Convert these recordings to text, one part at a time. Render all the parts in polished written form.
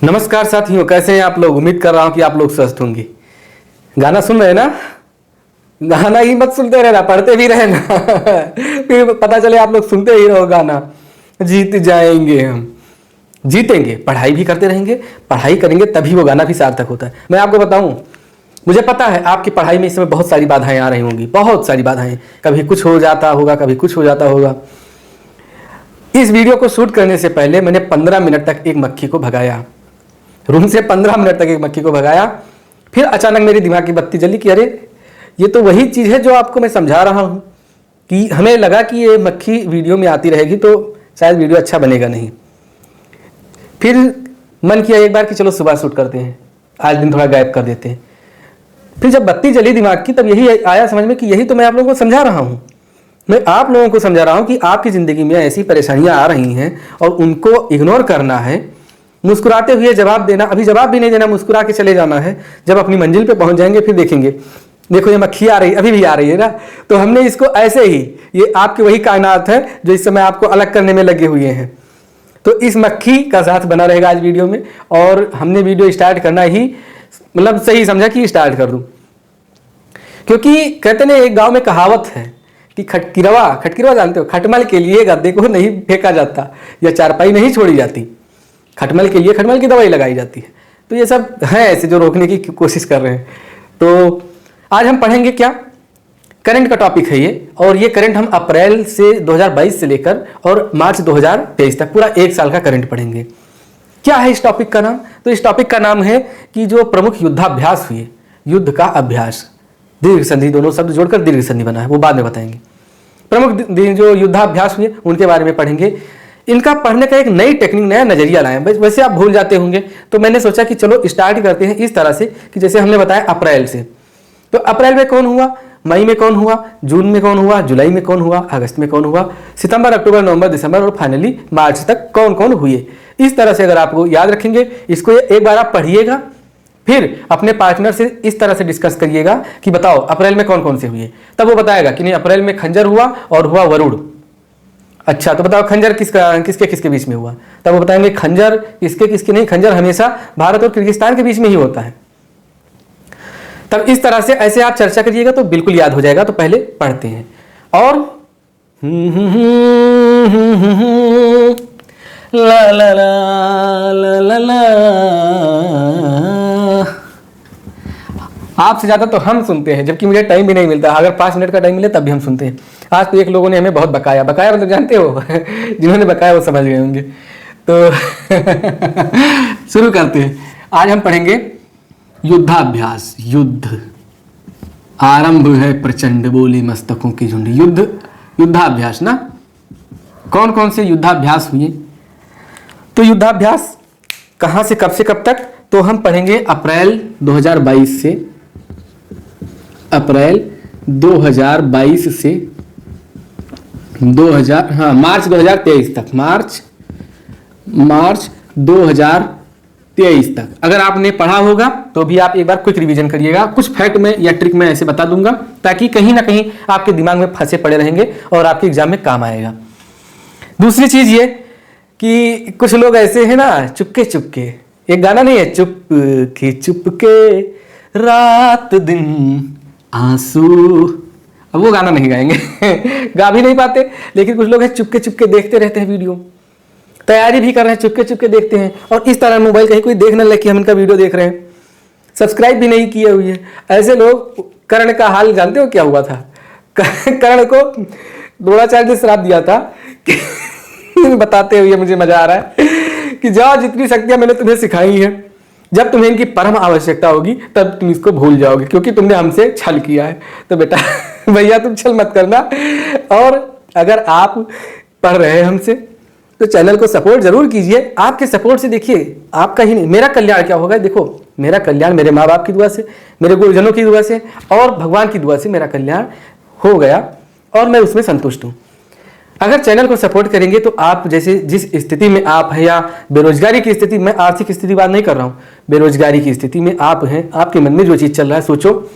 नमस्कार साथियों, कैसे हैं आप लोग। उम्मीद कर रहा हूं कि आप लोग स्वस्थ होंगे। गाना सुन रहे हैं ना। गाना ही मत सुनते रहना, पढ़ते भी रहना फिर पता चले आप लोग सुनते ही रहो गाना। जीत जाएंगे हम, जीतेंगे। पढ़ाई भी करते रहेंगे, पढ़ाई करेंगे तभी वो गाना भी सार्थक होता है। मैं आपको बताऊं, मुझे पता है आपकी पढ़ाई में इस समय बहुत सारी बाधाएं आ रही होंगी, बहुत सारी बाधाएं। कभी कुछ हो जाता होगा, कभी कुछ हो जाता होगा। इस वीडियो को शूट करने से पहले मैंने 15 मिनट तक एक मक्खी को भगाया, रूम से 15 मिनट तक एक मक्खी को भगाया। फिर अचानक मेरे दिमाग की बत्ती जली कि अरे ये तो वही चीज़ है जो आपको मैं समझा रहा हूँ। कि हमें लगा कि ये मक्खी वीडियो में आती रहेगी तो शायद वीडियो अच्छा बनेगा नहीं। फिर मन किया एक बार कि चलो सुबह शूट करते हैं, आज दिन थोड़ा गैप कर देते हैं। फिर जब बत्ती जली दिमाग की तब यही आया समझ में कि यही तो मैं आप लोगों को समझा रहा हूँ। मैं आप लोगों को समझा रहा हूँ कि आपकी ज़िंदगी में ऐसी परेशानियाँ आ रही हैं और उनको इग्नोर करना है, मुस्कुराते हुए जवाब देना। अभी जवाब भी नहीं देना, मुस्कुरा के चले जाना है। जब अपनी मंजिल पे पहुंच जाएंगे फिर देखेंगे, देखो ये मक्खी आ रही, अभी भी आ रही है ना। तो हमने इसको ऐसे ही, ये आपकी वही कायनात है जो इस समय आपको अलग करने में लगे हुए हैं। तो इस मक्खी का साथ बना रहेगा आज वीडियो में। और हमने वीडियो स्टार्ट करना ही मतलब सही समझा कि स्टार्ट कर दूं, क्योंकि कहते ना एक गाँव में कहावत है कि खटकिरवा जानते हो, खटमल के लिए गद्दे को नहीं फेंका जाता या चारपाई नहीं छोड़ी जाती, खटमल के लिए खटमल की दवाई लगाई जाती है। तो ये सब है ऐसे जो रोकने की कोशिश कर रहे हैं। तो आज हम पढ़ेंगे क्या, करंट का टॉपिक है ये। और ये करंट हम अप्रैल से 2022 से लेकर और मार्च 2023 तक पूरा एक साल का करंट पढ़ेंगे। क्या है इस टॉपिक का नाम? तो इस टॉपिक का नाम है कि जो प्रमुख युद्धाभ्यास हुए, युद्ध का अभ्यास, दीर्घ संधि दोनों शब्द जोड़कर दीर्घ संधि बना है, वो बाद में बताएंगे। प्रमुख जो युद्धाभ्यास हुए उनके बारे में पढ़ेंगे। इनका पढ़ने का एक नई टेक्निक, नया नजरिया लाए। वैसे आप भूल जाते होंगे, तो मैंने सोचा कि चलो स्टार्ट करते हैं इस तरह से कि जैसे हमने बताया अप्रैल से। तो अप्रैल में कौन हुआ, मई में कौन हुआ, जून में कौन हुआ, जुलाई में कौन हुआ, अगस्त में कौन हुआ, सितंबर, अक्टूबर, नवंबर, दिसंबर और फाइनली मार्च तक कौन कौन हुए। इस तरह से अगर आपको याद रखेंगे, इसको एक बार आप पढ़िएगा, फिर अपने पार्टनर से इस तरह से डिस्कस करिएगा कि बताओ अप्रैल में कौन कौन से हुए। तब वो बताएगा कि नहीं अप्रैल में खंजर हुआ और हुआ वरुण। अच्छा तो बताओ खंजर किसके किसके बीच में हुआ। तब वो बताएंगे खंजर किसके किसके नहीं, खंजर हमेशा भारत और किर्गिस्तान के बीच में ही होता है। तब इस तरह से ऐसे आप चर्चा करिएगा तो बिल्कुल याद हो जाएगा। तो पहले पढ़ते हैं। और ला ला ला ला ला ला, आपसे ज़्यादा तो हम सुनते हैं, जबकि मुझे टाइम भी नहीं मिलता। अगर 5 मिनट का टाइम मिले तब भी हम सुनते हैं। आज तो एक लोगों ने हमें बहुत बकाया मतलब जानते हो जिन्होंने बकाया वो समझ गए होंगे। तो शुरू करते हैं। आज हम पढ़ेंगे युद्धाभ्यास। युद्ध आरंभ है प्रचंड, बोली मस्तकों की झुंड। युद्धाभ्यास ना, कौन कौन से युद्धाभ्यास हुए। तो युद्धाभ्यास कहाँ से कब तक, तो हम पढ़ेंगे अप्रैल 2022 से, अप्रैल 2022 से मार्च 2023 तक, मार्च 2023 तक। अगर आपने पढ़ा होगा तो भी आप एक बार क्विक रिवीजन करिएगा। कुछ फैक्ट में या ट्रिक में ऐसे बता दूंगा ताकि कहीं ना कहीं आपके दिमाग में फंसे पड़े रहेंगे और आपके एग्जाम में काम आएगा। दूसरी चीज ये कि कुछ लोग ऐसे हैं ना, चुपके चुपके, एक गाना नहीं है, चुपके रात दिन आंसू। अब वो गाना नहीं गाएंगे गा भी नहीं पाते, लेकिन कुछ लोग हैं चुपके चुपके देखते रहते हैं वीडियो, तैयारी भी कर रहे हैं, चुपके चुपके देखते हैं। और इस तरह मोबाइल कहीं कोई देख न लगे कि हम इनका वीडियो देख रहे हैं, सब्सक्राइब भी नहीं किए हुए हैं। ऐसे लोग, कर्ण का हाल जानते हो क्या हुआ था? कर्ण को द्रोणाचार्य ने श्राप दिया था कि बताते हुए मुझे मजा आ रहा है कि जाओ जितनी शक्तियां मैंने तुम्हें सिखाई हैं, जब तुम्हें इनकी परम आवश्यकता होगी तब तुम इसको भूल जाओगे, क्योंकि तुमने हमसे छल किया है। तो बेटा भैया तुम छल मत करना। और अगर आप पढ़ रहे हैं हमसे तो चैनल को सपोर्ट जरूर कीजिए। आपके सपोर्ट से देखिए आपका ही नहीं मेरा कल्याण क्या होगा। देखो मेरा कल्याण मेरे माँ बाप की दुआ से, मेरे गुरुजनों की दुआ से और भगवान की दुआ से मेरा कल्याण हो गया और मैं उसमें संतुष्ट हूँ। अगर चैनल को सपोर्ट करेंगे तो आप जैसे जिस स्थिति में आप हैं, या बेरोजगारी की स्थिति, मैं आर्थिक स्थिति बात नहीं कर रहा हूँ, बेरोजगारी की स्थिति में आप हैं, आपके मन में जो चीज़ चल रहा है, सोचो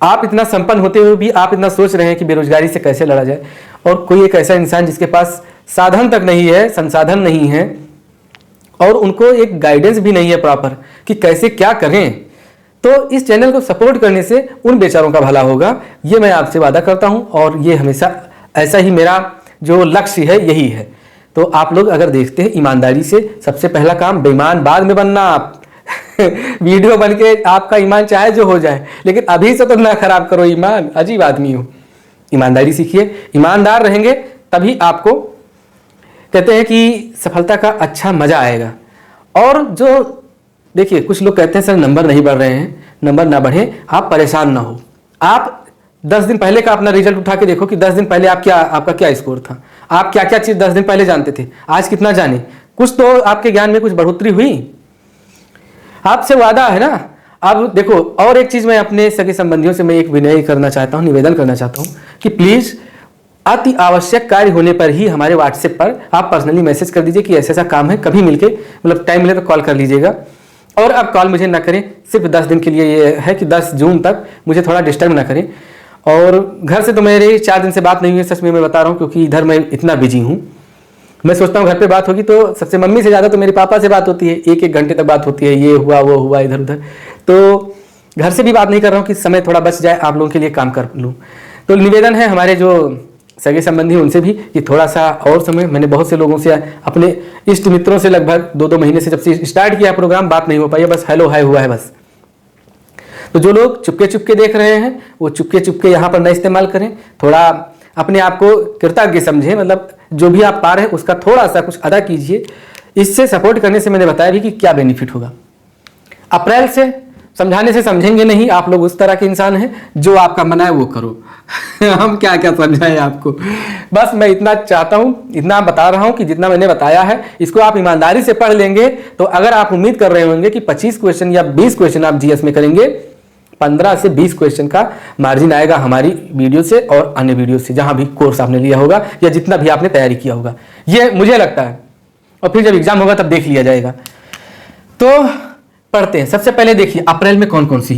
आप इतना संपन्न होते हुए भी आप इतना सोच रहे हैं कि बेरोजगारी से कैसे लड़ा जाए। और कोई एक ऐसा इंसान जिसके पास साधन तक नहीं है, संसाधन नहीं है, और उनको एक गाइडेंस भी नहीं है प्रॉपर कि कैसे क्या करें। तो इस चैनल को सपोर्ट करने से उन बेचारों का भला होगा, ये मैं आपसे वादा करता हूं, और ये हमेशा ऐसा ही मेरा जो लक्ष्य है यही है। तो आप लोग अगर देखते हैं ईमानदारी से, सबसे पहला काम बेईमान बाद में बनना। आप वीडियो बन के आपका ईमान चाहे जो हो जाए, लेकिन अभी से तो ना खराब करो ईमान, अजीब आदमी हो। ईमानदारी सीखिए, ईमानदार रहेंगे तभी आपको कहते हैं कि सफलता का अच्छा मजा आएगा। और जो देखिए, कुछ लोग कहते हैं सर नंबर नहीं बढ़ रहे हैं, नंबर ना बढ़े, आप परेशान ना हो। आप 10 दिन पहले का अपना रिजल्ट उठा के देखो कि 10 दिन पहले आपका क्या स्कोर था, आप क्या क्या चीज़ 10 दिन पहले जानते थे, आज कितना जाने। कुछ तो आपके ज्ञान में कुछ बढ़ोतरी हुई, आपसे वादा है ना। अब देखो, और एक चीज़ मैं अपने सगे संबंधियों से मैं एक विनय करना चाहता हूँ, निवेदन करना चाहता हूँ कि प्लीज़ अति आवश्यक कार्य होने पर ही हमारे व्हाट्सएप पर आप पर्सनली मैसेज कर दीजिए कि ऐसा ऐसा काम है, कभी मिलके मतलब टाइम मिले तो कॉल कर लीजिएगा। और अब कॉल मुझे ना करें, सिर्फ 10 दिन के लिए ये है कि 10 जून तक मुझे थोड़ा डिस्टर्ब ना करें। और घर से तो मेरे 4 दिन से बात नहीं हुई, सच में मैं बता रहा हूँ, क्योंकि इधर मैं इतना बिजी हूँ। मैं सोचता हूँ घर पे बात होगी तो सबसे मम्मी से ज़्यादा तो मेरे पापा से बात होती है, 1-1 घंटे तक बात होती है, ये हुआ वो हुआ इधर उधर। तो घर से भी बात नहीं कर रहा हूँ कि समय थोड़ा बच जाए, आप लोगों के लिए काम कर लूँ। तो निवेदन है हमारे जो सगे संबंधी उनसे भी कि थोड़ा सा और समय, मैंने बहुत से लोगों से, अपने इष्ट मित्रों से लगभग 2-2 महीने से जब से स्टार्ट किया प्रोग्राम, बात नहीं हो पाई है, बस हेलो हाय हुआ है बस। तो जो लोग चुपके चुपके देख रहे हैं वो चुपके चुपके यहाँ पर न इस्तेमाल करें, थोड़ा अपने आप को कृतज्ञ समझें, मतलब जो भी आप पा रहे हैं उसका थोड़ा सा कुछ अदा कीजिए। इससे सपोर्ट करने से मैंने बताया भी कि क्या बेनिफिट होगा। अप्रैल से समझाने से समझेंगे नहीं, आप लोग उस तरह के इंसान हैं जो आपका मन है वो करो। हम क्या क्या समझाएं आपको, बस मैं इतना चाहता हूँ, इतना बता रहा हूँ कि जितना मैंने बताया है इसको आप ईमानदारी से पढ़ लेंगे तो अगर आप उम्मीद कर रहे होंगे कि 25 क्वेश्चन या 20 क्वेश्चन आप जीएस में करेंगे, 15 से 20 क्वेश्चन का मार्जिन आएगा हमारी वीडियो से और अन्य वीडियो से, जहां भी कोर्स आपने लिया होगा या जितना भी आपने तैयारी किया होगा, ये मुझे लगता है। और फिर जब एग्जाम होगा तब देख लिया जाएगा। तो पढ़ते हैं। सबसे पहले देखिए अप्रैल में कौन कौन सी,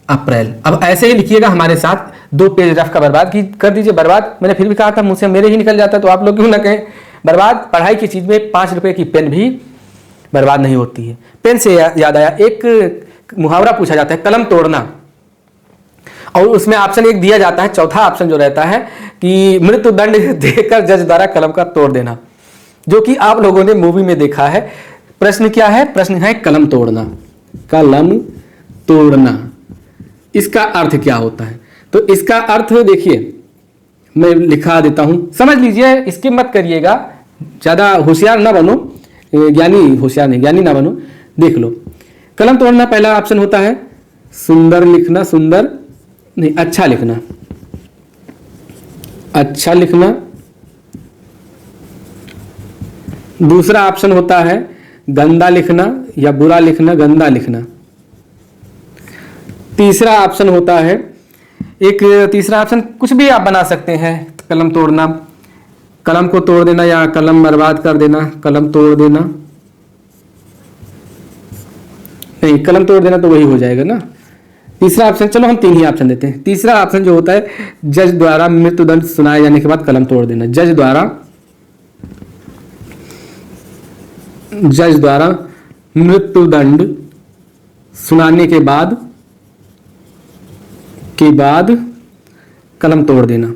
अप्रैल, अब ऐसे ही लिखिएगा हमारे साथ, 2 पेज रफ का बर्बाद कर दीजिए। बर्बाद मैंने फिर भी कहा था, मुझसे मेरे ही निकल जाता तो आप लोग क्यों ना कहें बर्बाद। पढ़ाई की चीज में 5 रुपए की पेन भी बर्बाद नहीं होती है। पेन से याद आया, एक मुहावरा पूछा जाता है, कलम तोड़ना, और उसमें ऑप्शन एक दिया जाता है, चौथा ऑप्शन जो रहता है कि मृत्यु दंड देकर जज द्वारा कलम का तोड़ देना, जो कि आप लोगों ने मूवी में देखा है। प्रश्न क्या है? प्रश्न है कलम तोड़ना, कलम तोड़ना, इसका अर्थ क्या होता है? तो इसका अर्थ देखिए, मैं लिखा देता हूं, समझ लीजिए, इसके मत करिएगा, ज्यादा होशियार ना बनो, ज्ञानी होशियार नहीं, ज्ञानी ना बनो। देख लो, कलम तोड़ना पहला ऑप्शन होता है सुंदर लिखना, सुंदर नहीं, अच्छा लिखना, अच्छा लिखना। दूसरा ऑप्शन होता है गंदा लिखना या बुरा लिखना, गंदा लिखना। तीसरा ऑप्शन होता है, एक तीसरा ऑप्शन कुछ भी आप बना सकते हैं, कलम तोड़ना, कलम को तोड़ देना या कलम बर्बाद कर देना, कलम तोड़ देना नहीं, कलम तोड़ देना तो वही हो जाएगा ना। तीसरा ऑप्शन, चलो हम 3 ही ऑप्शन देते हैं। तीसरा ऑप्शन जो होता है जज द्वारा मृत्युदंड सुनाए जाने के बाद कलम तोड़ देना, जज द्वारा मृत्युदंड सुनाने के बाद कलम तोड़ देना,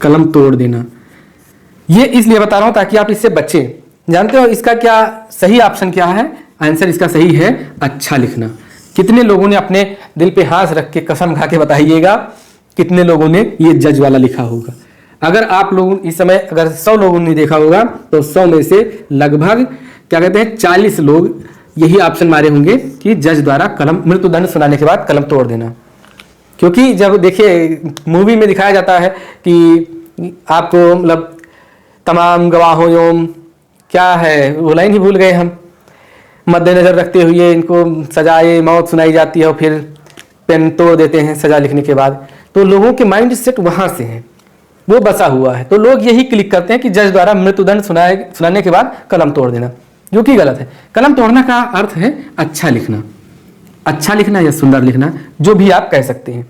कलम तोड़ देना। ये इसलिए बता रहा हूं ताकि आप इससे बचें। जानते हो इसका क्या सही ऑप्शन क्या है? आंसर इसका सही है अच्छा लिखना। कितने लोगों ने अपने दिल पे हाथ रख के कसम खा के बताइएगा, कितने लोगों ने ये जज वाला लिखा होगा? अगर आप लोग इस समय अगर 100 लोगों ने देखा होगा तो 100 में से लगभग क्या कहते हैं 40 लोग यही ऑप्शन मारे होंगे कि जज द्वारा कलम मृत्युदंड सुनाने के बाद कलम तोड़ देना। क्योंकि जब देखिए मूवी में दिखाया जाता है कि आपको मतलब तमाम गवाहों एवं क्या है वो लाइन ही भूल गए हम, मद्देनजर रखते हुए इनको सजाए मौत सुनाई जाती है और फिर पेन तोड़ देते हैं सजा लिखने के बाद। तो लोगों के माइंड सेट वहां से है, वो बसा हुआ है। तो लोग यही क्लिक करते हैं कि जज द्वारा मृत्युदंड सुनाने के बाद कलम तोड़ देना, जो कि गलत है। कलम तोड़ना का अर्थ है अच्छा लिखना, अच्छा लिखना या सुंदर लिखना, जो भी आप कह सकते हैं।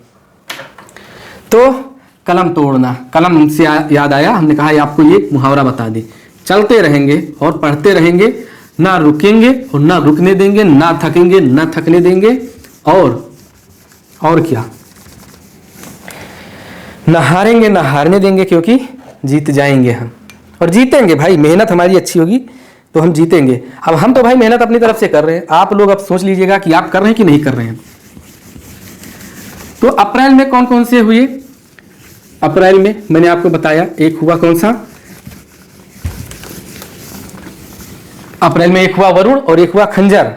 तो कलम तोड़ना, कलम से याद आया, हमने कहा आपको ये मुहावरा बता दें। चलते रहेंगे और पढ़ते रहेंगे, ना रुकेंगे और ना रुकने देंगे, ना थकेंगे ना थकने देंगे। और क्या, ना हारेंगे ना हारने देंगे, क्योंकि जीत जाएंगे हम, और जीतेंगे भाई। मेहनत हमारी अच्छी होगी तो हम जीतेंगे। अब हम तो भाई मेहनत अपनी तरफ से कर रहे हैं, आप लोग अब सोच लीजिएगा कि आप कर रहे हैं कि नहीं कर रहे हैं। तो अप्रैल में कौन कौन से हुए? अप्रैल में मैंने आपको बताया, एक हुआ कौन सा? अप्रैल में एक हुआ वरुण और एक हुआ खंजर।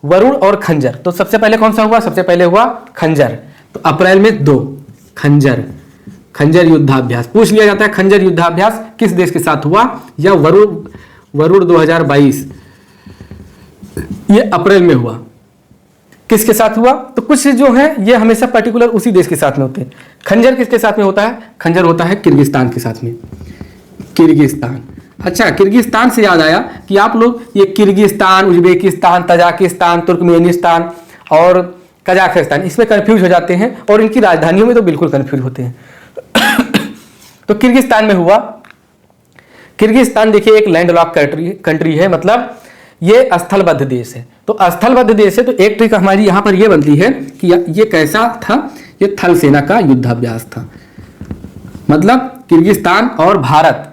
वरुण और खंजर। तो सबसे पहले कौन सा हुआ? सबसे पहले हुआ खंजर। तो अप्रैल में 2 खंजर, खंजर युद्धाभ्यास। पूछ लिया जाता है खंजर युद्धाभ्यास किस देश के साथ हुआ, या वरुण 2022 ये अप्रैल में हुआ, किसके साथ हुआ? तो कुछ जो है ये हमेशा पर्टिकुलर उसी देश के साथ में होते हैं। खंजर किसके साथ में होता है? खंजर होता है किर्गिस्तान के साथ में। किर्गिस्तान। अच्छा, किर्गिस्तान से याद आया कि आप लोग ये किर्गिस्तान, उज्बेकिस्तान, तजाकिस्तान, तुर्कमेनिस्तान और कजाकिस्तान इसमें कंफ्यूज हो जाते हैं, और इनकी राजधानियों में तो बिल्कुल कंफ्यूज होते हैं। तो किर्गिस्तान में हुआ। किर्गिस्तान देखिए एक लैंडलॉक कंट्री है, मतलब ये स्थलबद्ध देश है। तो स्थलबद्ध देश है तो एक ट्रिक हमारी यहाँ पर ये बनती है कि ये कैसा था? ये थल सेना का युद्धाभ्यास था। मतलब किर्गिस्तान और भारत,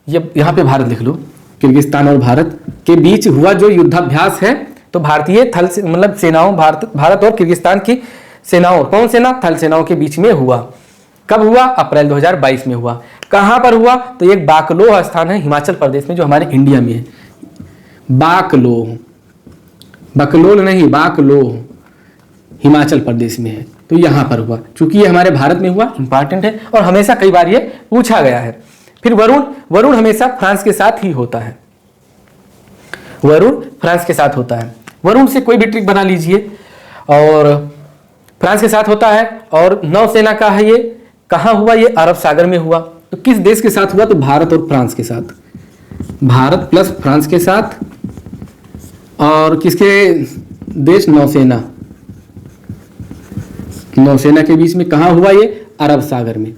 ये यहाँ पे भारत लिख लो, किर्गिस्तान और भारत के बीच हुआ जो युद्धाभ्यास है, तो भारतीय थल से मतलब सेनाओं, भारत और किर्गिस्तान की सेनाओं, कौन सेना? थल सेनाओं के बीच में हुआ। कब हुआ? अप्रैल 2022 में हुआ। कहां पर हुआ? तो एक बाकलोह स्थान है हिमाचल प्रदेश में, जो हमारे इंडिया में है। बाकलोह, बकलोल नहीं, बाकलोह हिमाचल प्रदेश में है। तो यहां पर हुआ, चूंकि ये हमारे भारत में हुआ, इंपॉर्टेंट है और हमेशा कई बार ये पूछा गया है। फिर वरुण हमेशा फ्रांस के साथ ही होता है। वरुण फ्रांस के साथ होता है। वरुण से कोई भी ट्रिक बना लीजिए, और फ्रांस के साथ होता है। और नौसेना का है ये। कहां हुआ? ये अरब सागर में हुआ। तो किस देश के साथ हुआ? तो भारत और फ्रांस के साथ। भारत प्लस फ्रांस के साथ। और किसके देश? नौसेना, नौसेना के बीच में। कहां हुआ ये? अरब सागर में।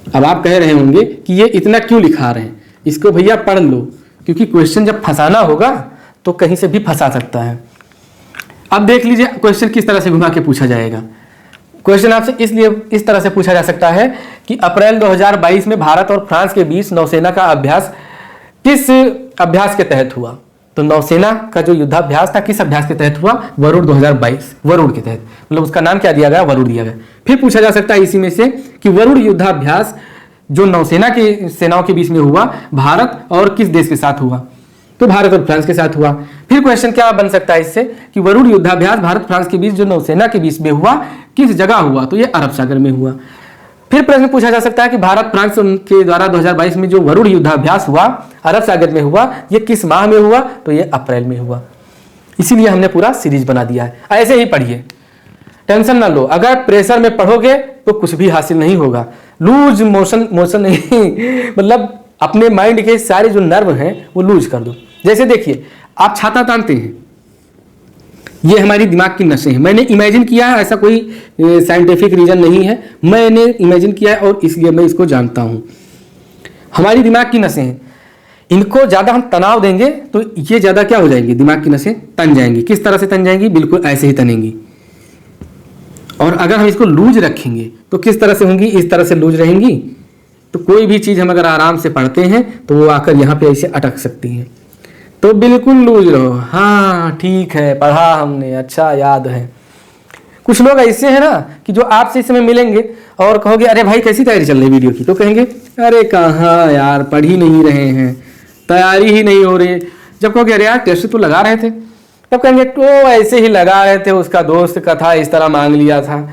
अब आप कह रहे होंगे कि ये इतना क्यों लिखा रहे हैं? इसको भैया पढ़ लो, क्योंकि क्वेश्चन जब फंसाना होगा तो कहीं से भी फंसा सकता है। अब देख लीजिए क्वेश्चन किस तरह से घुमा के पूछा जाएगा। क्वेश्चन आपसे इसलिए इस तरह से पूछा जा सकता है कि अप्रैल 2022 में भारत और फ्रांस के बीच नौसेना का अभ्यास किस अभ्यास के तहत हुआ? तो नौसेना का जो युद्धाभ्यास था किस अभ्यास के तहत हुआ? वरुण 2022, वरुण के तहत। मतलब उसका नाम क्या दिया गया? वरुण दिया गया। फिर पूछा जा सकता है इसी में से कि वरुण युद्धाभ्यास जो नौसेना की सेनाओं के बीच में हुआ, भारत और किस देश के साथ हुआ? तो भारत और फ्रांस के साथ हुआ। फिर क्वेश्चन क्या बन सकता है इससे कि वरुण युद्धाभ्यास भारत फ्रांस के बीच जो नौसेना के बीच में हुआ, किस जगह हुआ? तो ये अरब सागर में हुआ। फिर प्रश्न पूछा जा सकता है कि भारत फ्रांस के द्वारा 2022 में जो वरुण युद्धाभ्यास हुआ अरब सागर में हुआ, ये किस माह में हुआ? तो ये अप्रैल में हुआ। इसीलिए हमने पूरा सीरीज बना दिया है। ऐसे ही पढ़िए, टेंशन ना लो। अगर प्रेशर में पढ़ोगे तो कुछ भी हासिल नहीं होगा। लूज मोशन नहीं मतलब अपने माइंड के सारे जो नर्व हैं वो लूज कर दो। जैसे देखिए, आप छाता तानते हैं, ये हमारी दिमाग की नसें हैं। मैंने इमेजिन किया है, ऐसा कोई साइंटिफिक रीजन नहीं है, मैंने इमेजिन किया है और इसलिए मैं इसको जानता हूं। हमारी दिमाग की नसें हैं, इनको ज़्यादा हम तनाव देंगे तो ये ज़्यादा क्या हो जाएंगी? दिमाग की नसें तन जाएंगी। किस तरह से तन जाएंगी? बिल्कुल ऐसे ही तनेंगी। और अगर हम इसको लूज रखेंगे तो किस तरह से होंगी? इस तरह से लूज रहेंगी। तो कोई भी चीज़ हम अगर आराम से पढ़ते हैं तो वो आकर यहाँ पे ऐसे अटक सकती हैं। तो बिल्कुल लूज रहो। हाँ ठीक है, पढ़ा हमने, अच्छा याद है। कुछ लोग ऐसे हैं ना कि जो आपसे इस समय मिलेंगे और कहोगे अरे भाई कैसी तैयारी चल रही वीडियो की, तो कहेंगे अरे कहाँ यार, पढ़ ही नहीं रहे हैं, तैयारी ही नहीं हो रही। जब कहोगे अरे यार टेस्ट तो लगा रहे थे, तब कहेंगे तो ऐसे ही लगा रहे थे, उसका दोस्त का था इस तरह मांग लिया था।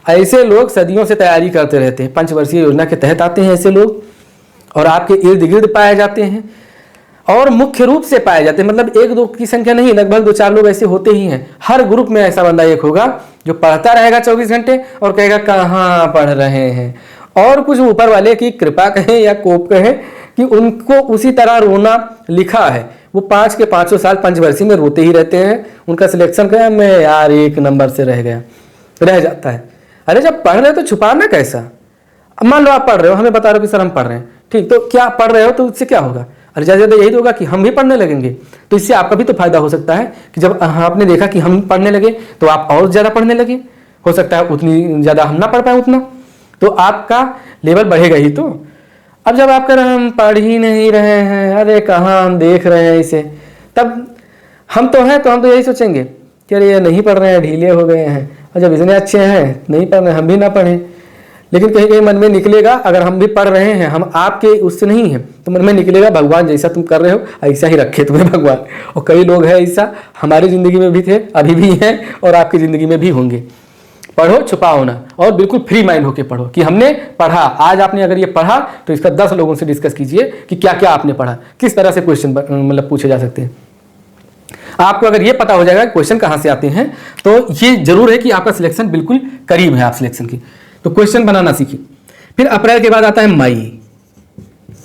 ऐसे लोग सदियों से तैयारी करते रहते हैं। पंचवर्षीय योजना के तहत आते हैं ऐसे लोग और आपके इर्द गिर्द पाए जाते हैं और मुख्य रूप से पाए जाते हैं। मतलब एक दो की संख्या नहीं, लगभग 2-4 लोग ऐसे होते ही हैं। हर ग्रुप में ऐसा बंदा एक होगा जो पढ़ता रहेगा 24 घंटे और कहेगा कहाँ पढ़ रहे हैं। और कुछ ऊपर वाले की कृपा कहें या कोप कहें कि उनको उसी तरह रोना लिखा है। वो 5 के 5 साल पंचवर्षीय में रोते ही रहते हैं। उनका सिलेक्शन क्या है, मैं यार 1 नंबर से रह गया, रह जाता है। अरे जब पढ़ रहे हो तो छुपाना कैसा? अब मान लो आप पढ़ रहे हो, हमें बता रहे हो कि सर हम पढ़ रहे हैं, ठीक, तो क्या पढ़ रहे हो तो उससे क्या होगा? अरे ज़्यादा ज़्यादा यही तो होगा कि हम भी पढ़ने लगेंगे, तो इससे आपका भी तो फायदा हो सकता है कि जब आपने देखा कि हम पढ़ने लगे तो आप और ज़्यादा पढ़ने लगे। हो सकता है उतनी ज़्यादा हम ना पढ़ पाए उतना, तो आपका लेवल बढ़ेगा ही। तो अब जब आप कह रहे हैं हम पढ़ ही नहीं रहे हैं, अरे कहाँ हम देख रहे हैं इसे, तब हम तो हैं तो हम तो यही सोचेंगे कि अरे ये नहीं पढ़ रहे हैं, ढीले हो गए हैं, और जब इतने अच्छे हैं नहीं पढ़ रहे हम भी ना पढ़ें। लेकिन कहीं कहीं मन में निकलेगा, अगर हम भी पढ़ रहे हैं, हम आपके उससे नहीं हैं, तो मन में निकलेगा भगवान जैसा तुम कर रहे हो ऐसा ही रखे तुम्हें भगवान। और कई लोग हैं ऐसा, हमारी ज़िंदगी में भी थे, अभी भी हैं, और आपकी ज़िंदगी में भी होंगे। पढ़ो, छुपाओ ना, और बिल्कुल फ्री माइंड होकर पढ़ो कि हमने पढ़ा। आज आपने अगर ये पढ़ा तो इसका 10 लोगों से डिस्कस कीजिए कि क्या क्या आपने पढ़ा, किस तरह से क्वेश्चन मतलब पूछे जा सकते हैं। आपको अगर ये पता हो जाएगा क्वेश्चन कहाँ से आते हैं, तो ये जरूर है कि आपका सिलेक्शन बिल्कुल करीब है आप सिलेक्शन की। तो क्वेश्चन बनाना सीखिए। फिर अप्रैल के बाद आता है मई।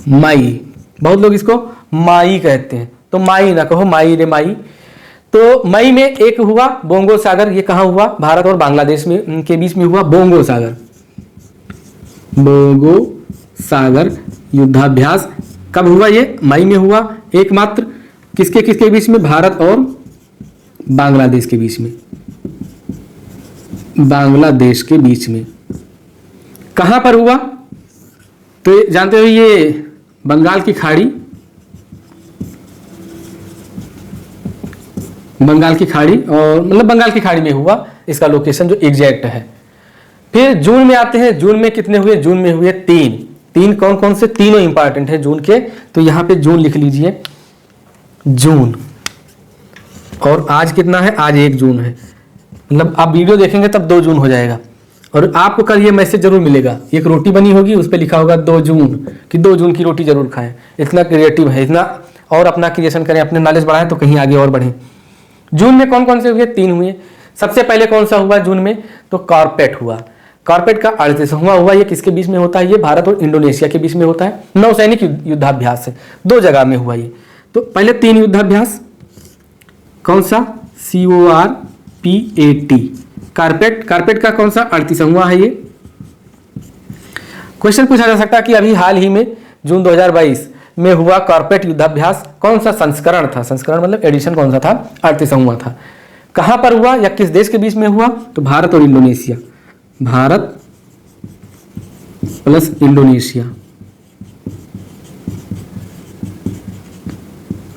मई, बहुत लोग इसको माई कहते हैं, तो माई ना कहो, माई रे माई। तो मई में एक हुआ बोंगो सागर, ये कहाँ हुआ? भारत और बांग्लादेश में के बीच में हुआ बोंगो सागर। बोंगो सागर युद्धाभ्यास कब हुआ? ये मई में हुआ, एकमात्र। किसके किसके बीच में? भारत और बांग्लादेश के बीच में। बांग्लादेश के बीच में कहां पर हुआ? तो जानते हो ये बंगाल की खाड़ी, बंगाल की खाड़ी, और मतलब बंगाल की खाड़ी में हुआ इसका लोकेशन जो एग्जैक्ट है। फिर जून में आते हैं। जून में कितने हुए? जून में हुए 3। 3 कौन कौन से? तीनों इंपॉर्टेंट है जून के, तो यहां पे जून लिख लीजिए, जून। और आज कितना है? आज 1 जून है, मतलब आप वीडियो देखेंगे तब 2 जून हो जाएगा। और आपको कल ये मैसेज जरूर मिलेगा, एक रोटी बनी होगी उस पर लिखा होगा 2 जून, कि 2 जून की रोटी जरूर खाएं। इतना क्रिएटिव है, इतना और अपना क्रिएशन करें, अपने नॉलेज बढ़ाएं तो कहीं आगे और बढ़ें। जून में कौन कौन से हुए? 3 हुए। सबसे पहले कौन सा हुआ जून में? तो कारपेट हुआ। कारपेट का 38वां हुआ। ये किसके बीच में होता है? ये भारत और इंडोनेशिया के बीच में होता है। नौसैनिक युद्धाभ्यास है, 2 जगह में हुआ ये। तो पहले 3 युद्धाभ्यास, कौन सा? CORPAT, carpet. कारपेट का कौन सा? 38वां है ये। क्वेश्चन पूछा जा सकता है कि अभी हाल ही में जून 2022 में हुआ कारपेट युद्धाभ्यास, कौन सा संस्करण था? संस्करण मतलब एडिशन कौन सा था? 38वां था। कहां पर हुआ या किस देश के बीच में हुआ? तो भारत और इंडोनेशिया। Bharat plus Indonesia.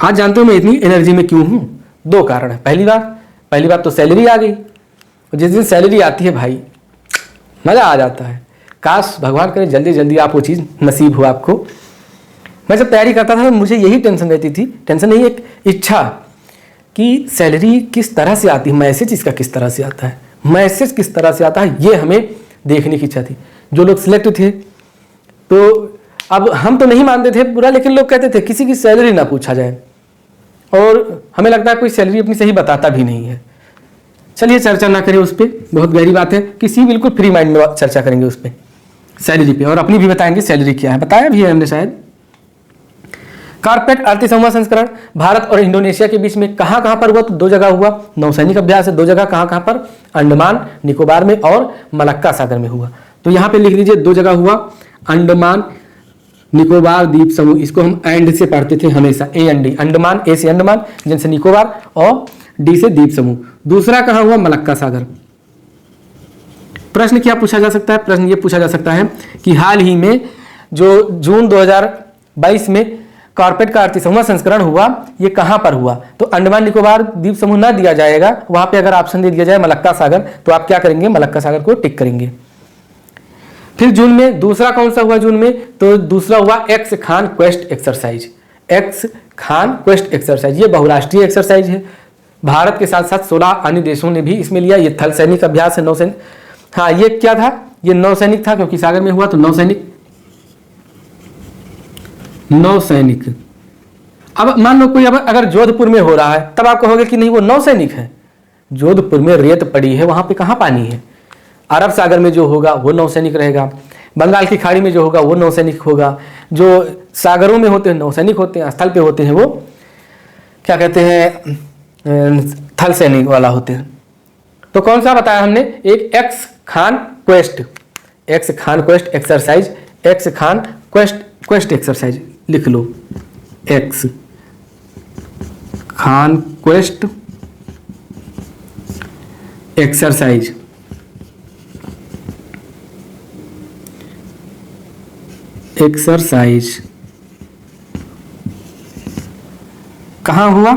आज जानते हो मैं इतनी एनर्जी में क्यों हूं? 2 कारण है। पहली बात तो सैलरी आ गई। जिस दिन सैलरी आती है भाई मज़ा आ जाता है। काश भगवान करे जल्दी जल्दी आप वो चीज़ नसीब हो आपको। मैं जब तैयारी करता था मुझे यही टेंशन रहती थी, टेंशन नहीं, एक इच्छा कि सैलरी किस तरह से आती है, मैसेज इसका किस तरह से आता है, मैसेज किस तरह से आता है, ये हमें देखने की इच्छा थी। जो लोग सिलेक्ट थे तो अब हम तो नहीं मानते थे बुरा, लेकिन लोग कहते थे किसी की सैलरी ना पूछा जाए, और हमें लगता है कोई सैलरी अपनी सही बताता भी नहीं है। चलिए चर्चा ना करें उस पर, बहुत गहरी बात है। किसी बिल्कुल फ्री माइंड में चर्चा करेंगे उस पर, सैलरी पे, और अपनी भी बताएंगे सैलरी क्या है। बताया भी है हमने शायद। कारपेट 38वां संस्करण भारत और इंडोनेशिया के बीच में कहां कहां पर हुआ? तो 2 जगह हुआ। नौसैनिक अभ्यास है 2 जगह, कहां कहां पर? अंडमान निकोबार में और मलक्का सागर में हुआ। तो यहां पे लिख लीजिए 2 जगह हुआ, अंडमान निकोबार द्वीप समूह। इसको हम एंड से पढ़ते थे हमेशा, AND, अंडमान, A से अंडमान, जिनसे निकोबार, और D से द्वीप समूह। दूसरा कहां हुआ? मलक्का सागर। प्रश्न क्या पूछा जा सकता है? प्रश्न ये पूछा जा सकता है कि हाल ही में जो जून 2022 में कारपेट का 38वां संस्करण हुआ, ये कहां पर हुआ? तो अंडमान निकोबार द्वीप समूह ना दिया जाएगा, वहां पे अगर ऑप्शन दे दिया जाए मलक्का सागर, तो आप क्या करेंगे? मलक्का सागर को टिक करेंगे। फिर जून में दूसरा कौन सा हुआ? जून में तो दूसरा हुआ x Khan quest exercise. X Khan quest exercise ये बहुराष्ट्रीय एक्सरसाइज है। भारत के साथ साथ 16 अन्य देशों ने भी इसमें लिया। ये थल सैनिक अभ्यास है, नौसैनिक। हाँ, ये क्या था? ये नौसैनिक था, क्योंकि सागर में हुआ तो नौसैनिक। नौसैनिक। अब मान लो कोई अब अगर जोधपुर में हो रहा है, तब आप कहोगे कि नहीं वो नौसैनिक है। जोधपुर में रेत पड़ी है, वहां पे कहां पानी है? अरब सागर में जो होगा वो नौसैनिक रहेगा, बंगाल की खाड़ी में जो होगा वो नौसैनिक होगा, जो सागरों में होते हैं नौसैनिक होते हैं, स्थल पे होते हैं वो क्या कहते हैं? थल सैनिक वाला होते हैं। तो कौन सा बताया हमने? एक x Khan quest exercise, x Khan quest quest exercise लिख लो, एक्स कॉन्क्वेस्ट एक्सरसाइज। एक्सरसाइज कहाँ हुआ?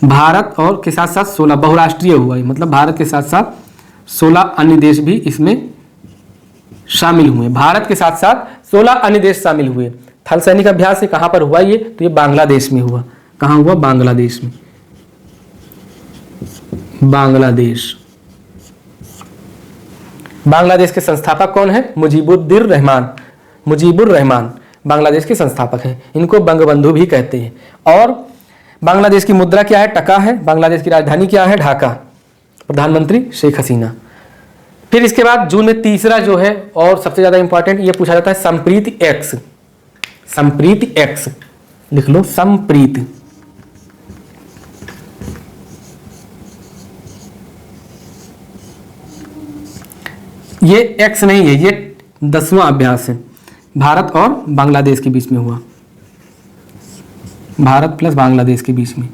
भारत और के साथ साथ 16 बहुराष्ट्रीय हुआ, मतलब भारत के साथ साथ 16 अन्य देश भी इसमें शामिल हुए। भारत के साथ साथ 16 अन्य देश शामिल हुए। थल सैनिक अभ्यास से कहां पर हुआ ये? तो ये बांग्लादेश में हुआ। कहां हुआ? बांग्लादेश में। बांग्लादेश। बांग्लादेश के संस्थापक कौन है? मुजीबुर रहमान। मुजीबुर रहमान बांग्लादेश के संस्थापक हैं। इनको बंगबंधु भी कहते हैं। और बांग्लादेश की मुद्रा क्या है? टका है। बांग्लादेश की राजधानी क्या है? ढाका। प्रधानमंत्री शेख हसीना। फिर इसके बाद जून में तीसरा जो है और सबसे ज्यादा इंपॉर्टेंट ये पूछा जाता है संप्रीति एक्स। संप्रीति एक्स लिख लो, संप्रीति। ये एक्स नहीं है, ये 10वां अभ्यास है। भारत और बांग्लादेश के बीच में हुआ। भारत प्लस बांग्लादेश के बीच में,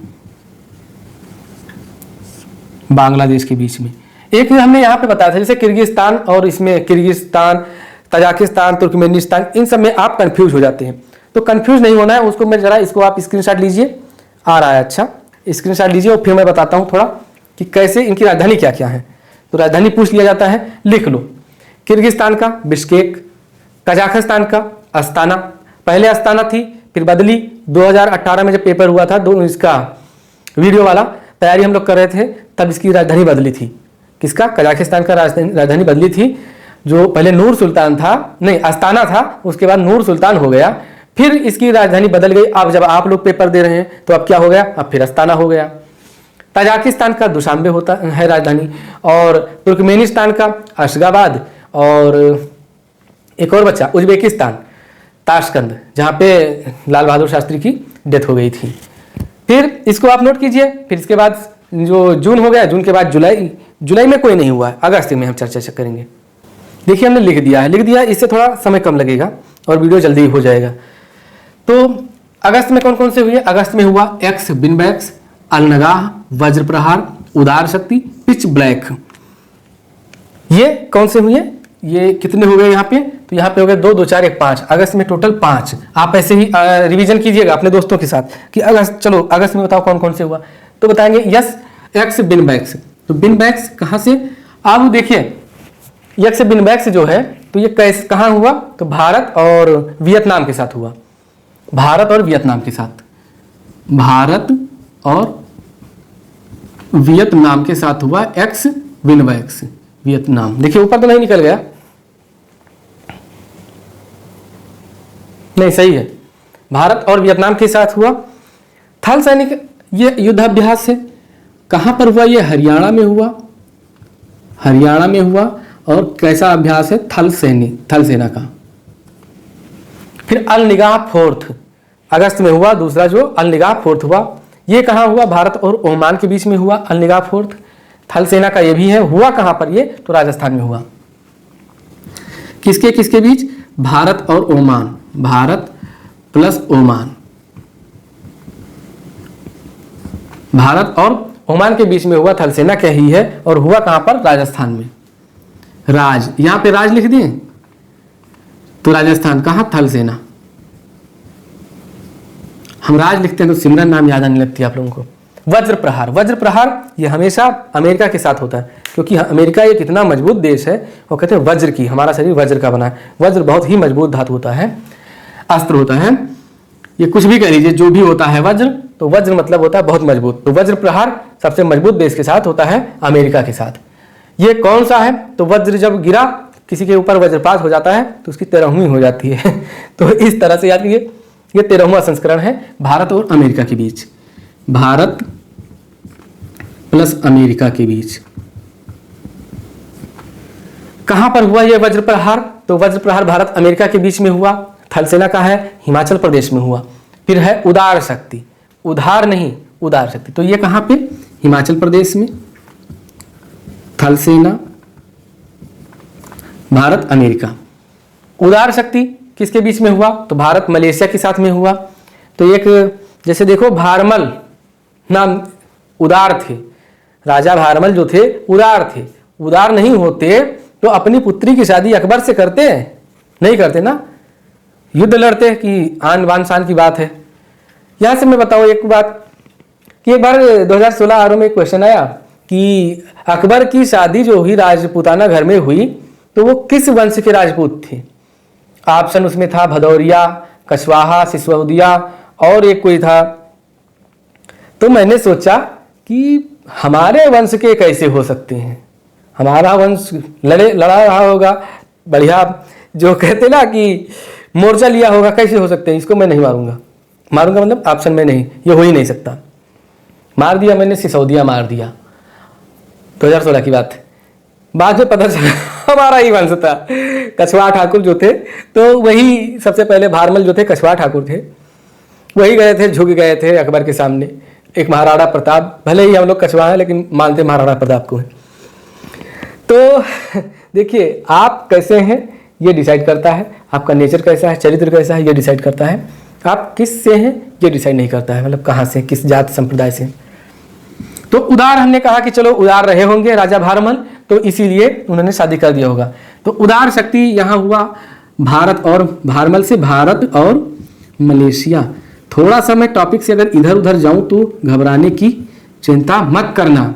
बांग्लादेश के बीच में। एक हमने यहाँ पे बताया था, जैसे किर्गिस्तान और इसमें किर्गिस्तान, तजाकिस्तान, तुर्कमेनिस्तान, इन सब में आप कंफ्यूज हो जाते हैं। तो कंफ्यूज नहीं होना है उसको, मैं जरा इसको आप स्क्रीनशॉट लीजिए, आ रहा है। अच्छा, स्क्रीनशॉट लीजिए और फिर मैं बताता हूँ थोड़ा कि कैसे इनकी राजधानी क्या क्या है। तो राजधानी पूछ लिया जाता है, लिख लो। किर्गिस्तान का बिश्केक, कजाकिस्तान का अस्ताना। पहले अस्ताना थी, फिर बदली। 2018 में जब पेपर हुआ था, इसका वीडियो वाला तैयारी हम लोग कर रहे थे, तब इसकी राजधानी बदली थी। किसका? कजाकिस्तान का राजधानी बदली थी। जो पहले नूर सुल्तान था, नहीं अस्ताना था, उसके बाद नूर सुल्तान हो गया, फिर इसकी राजधानी बदल गई। अब जब आप लोग पेपर दे रहे हैं तो अब क्या हो गया? अब फिर अस्ताना हो गया। तजाकिस्तान का दुशांबे होता है राजधानी, और तुर्कमेनिस्तान का अशगाबाद, और एक और बच्चा उज्बेकिस्तान ताशकंद, जहाँ पे लाल बहादुर शास्त्री की डेथ हो गई थी। फिर इसको आप नोट कीजिए। फिर इसके बाद जो जून हो गया, जून के बाद जुलाई। जुलाई में कोई नहीं हुआ है, अगस्त में हम चर्चा करेंगे। देखिए हमने लिख दिया है, इससे थोड़ा समय कम लगेगा और वीडियो जल्दी हो जाएगा। तो अगस्त में कौन कौन से हुए? अगस्त में हुआ एक्स बिनबैक्स, अलनगाह, वज्र प्रहार, उदार शक्ति, पिच ब्लैक। ये कौन से हुए? ये कितने हो गए यहाँ पे? तो यहाँ पे हो गए 2, 2, 4, 1, 5। अगस्त में टोटल 5। आप ऐसे ही रिवीजन कीजिएगा अपने दोस्तों के साथ कि अगस्त, चलो अगस्त में बताओ कौन कौन से हुआ। तो बताएंगे यस एक्स बिनबैक्स। तो बिनबैक्स कहाँ से? आप देखिए एक्स बिनबैक्स जो है, तो ये कैसे कहाँ हुआ? तो भारत और वियतनाम के साथ हुआ। भारत और वियतनाम के साथ, भारत और वियतनाम के साथ हुआ एक्स बिनबैक्स। वियतनाम देखिए ऊपर तो नहीं निकल गया, नहीं सही है। भारत और वियतनाम के साथ हुआ। थल सैनिक ये युद्धाभ्यास है, कहां पर हुआ? ये हरियाणा में हुआ। हरियाणा में हुआ। और कैसा अभ्यास है? थल सेना का। फिर अलनिगाह फोर्थ अगस्त में हुआ। दूसरा जो अलनिगाह फोर्थ हुआ, ये कहां हुआ? भारत और ओमान के बीच में हुआ अलनिगाह फोर्थ। थल सेना का ये भी है। हुआ कहां पर? ये तो राजस्थान में हुआ। किसके किसके बीच? भारत और Oman, Bharat plus Oman, Bharat और ओमान के बीच में हुआ। थल सेना क्या ही है, और हुआ कहां पर? राजस्थान में। राज, यहां पे राज लिख दिए तो राजस्थान कहां? थल सेना। हम राज लिखते हैं तो सिमरन नाम याद आने लगती है आप लोगों को। वज्र प्रहार, वज्र प्रहार ये हमेशा अमेरिका के साथ होता है, क्योंकि अमेरिका एक इतना मजबूत देश है, वो कहते हैं वज्र की, हमारा शरीर वज्र का बना है। वज्र बहुत ही मजबूत धातु होता है, अस्त्र होता है। ये कुछ भी कह लीजिए, जो भी होता है वज्र, तो वज्र मतलब होता है बहुत मजबूत। तो वज्र प्रहार सबसे मजबूत देश के साथ होता है, अमेरिका के साथ। ये कौन सा है? तो वज्र जब गिरा, किसी के ऊपर वज्रपात हो जाता है तो उसकी 13वीं हो जाती है। तो इस तरह से याद कीजिए, ये 13वां संस्करण है भारत और अमेरिका के बीच, भारत प्लस अमेरिका के बीच। कहां पर हुआ यह वज्र प्रहार? तो वज्र प्रहार भारत अमेरिका के बीच में हुआ। थल सेना का है हिमाचल प्रदेश में हुआ। फिर है उदार शक्ति, उधार नहीं उदार शक्ति, तो ये कहां पे? हिमाचल प्रदेश में। थल सेना भारत अमेरिका। उदार शक्ति किसके बीच में हुआ? तो भारत मलेशिया के साथ में हुआ। तो एक जैसे देखो भारमल नाम उदार थे, राजा भारमल जो थे उदार थे, उदार नहीं होते तो अपनी पुत्री की शादी अकबर से करते? नहीं करते ना, युद्ध लड़ते कि आन बान शान की बात है। यहाँ से मैं बताऊँ एक बात कि एक बार 2016 आर में एक क्वेश्चन आया कि अकबर की शादी जो हुई राजपूताना घर में हुई तो वो किस वंश के राजपूत थे? ऑप्शन उसमें था भदौरिया, कछवाहा, सिसोदिया और एक कोई था। तो मैंने सोचा कि हमारे वंश के कैसे हो सकते हैं, हमारा वंश लड़ा रहा होगा बढ़िया, जो कहते ना कि मोर्चा लिया होगा, कैसे हो सकते हैं, इसको मैं नहीं मारूंगा मतलब ऑप्शन में नहीं, ये हो ही नहीं सकता। मार दिया मैंने, सिसोदिया मार दिया। 2016 की बात है। बाद में पता चला हमारा ही वंश था। कछवाहा ठाकुर जो थे तो वही सबसे पहले भारमल जो थे कछवाहा ठाकुर थे, वही गए थे, झुक गए थे अकबर के सामने। एक महाराणा प्रताप, भले ही हम लोग कछवाहा हैं लेकिन मानते महाराणा प्रताप को है। तो देखिए आप कैसे हैं ये डिसाइड करता है, आपका नेचर कैसा है, चरित्र कैसा है ये डिसाइड करता है, आप किस से हैं ये डिसाइड नहीं करता है, मतलब कहाँ से, किस जात संप्रदाय से। तो उदार हमने कहा कि चलो उदार रहे होंगे राजा भारमल, तो इसीलिए उन्होंने शादी कर दिया होगा। तो उदार शक्ति यहाँ हुआ भारत और भारमल से, भारत और मलेशिया। थोड़ा सा मैं टॉपिक से अगर इधर उधर जाऊं तो घबराने की चिंता मत करना,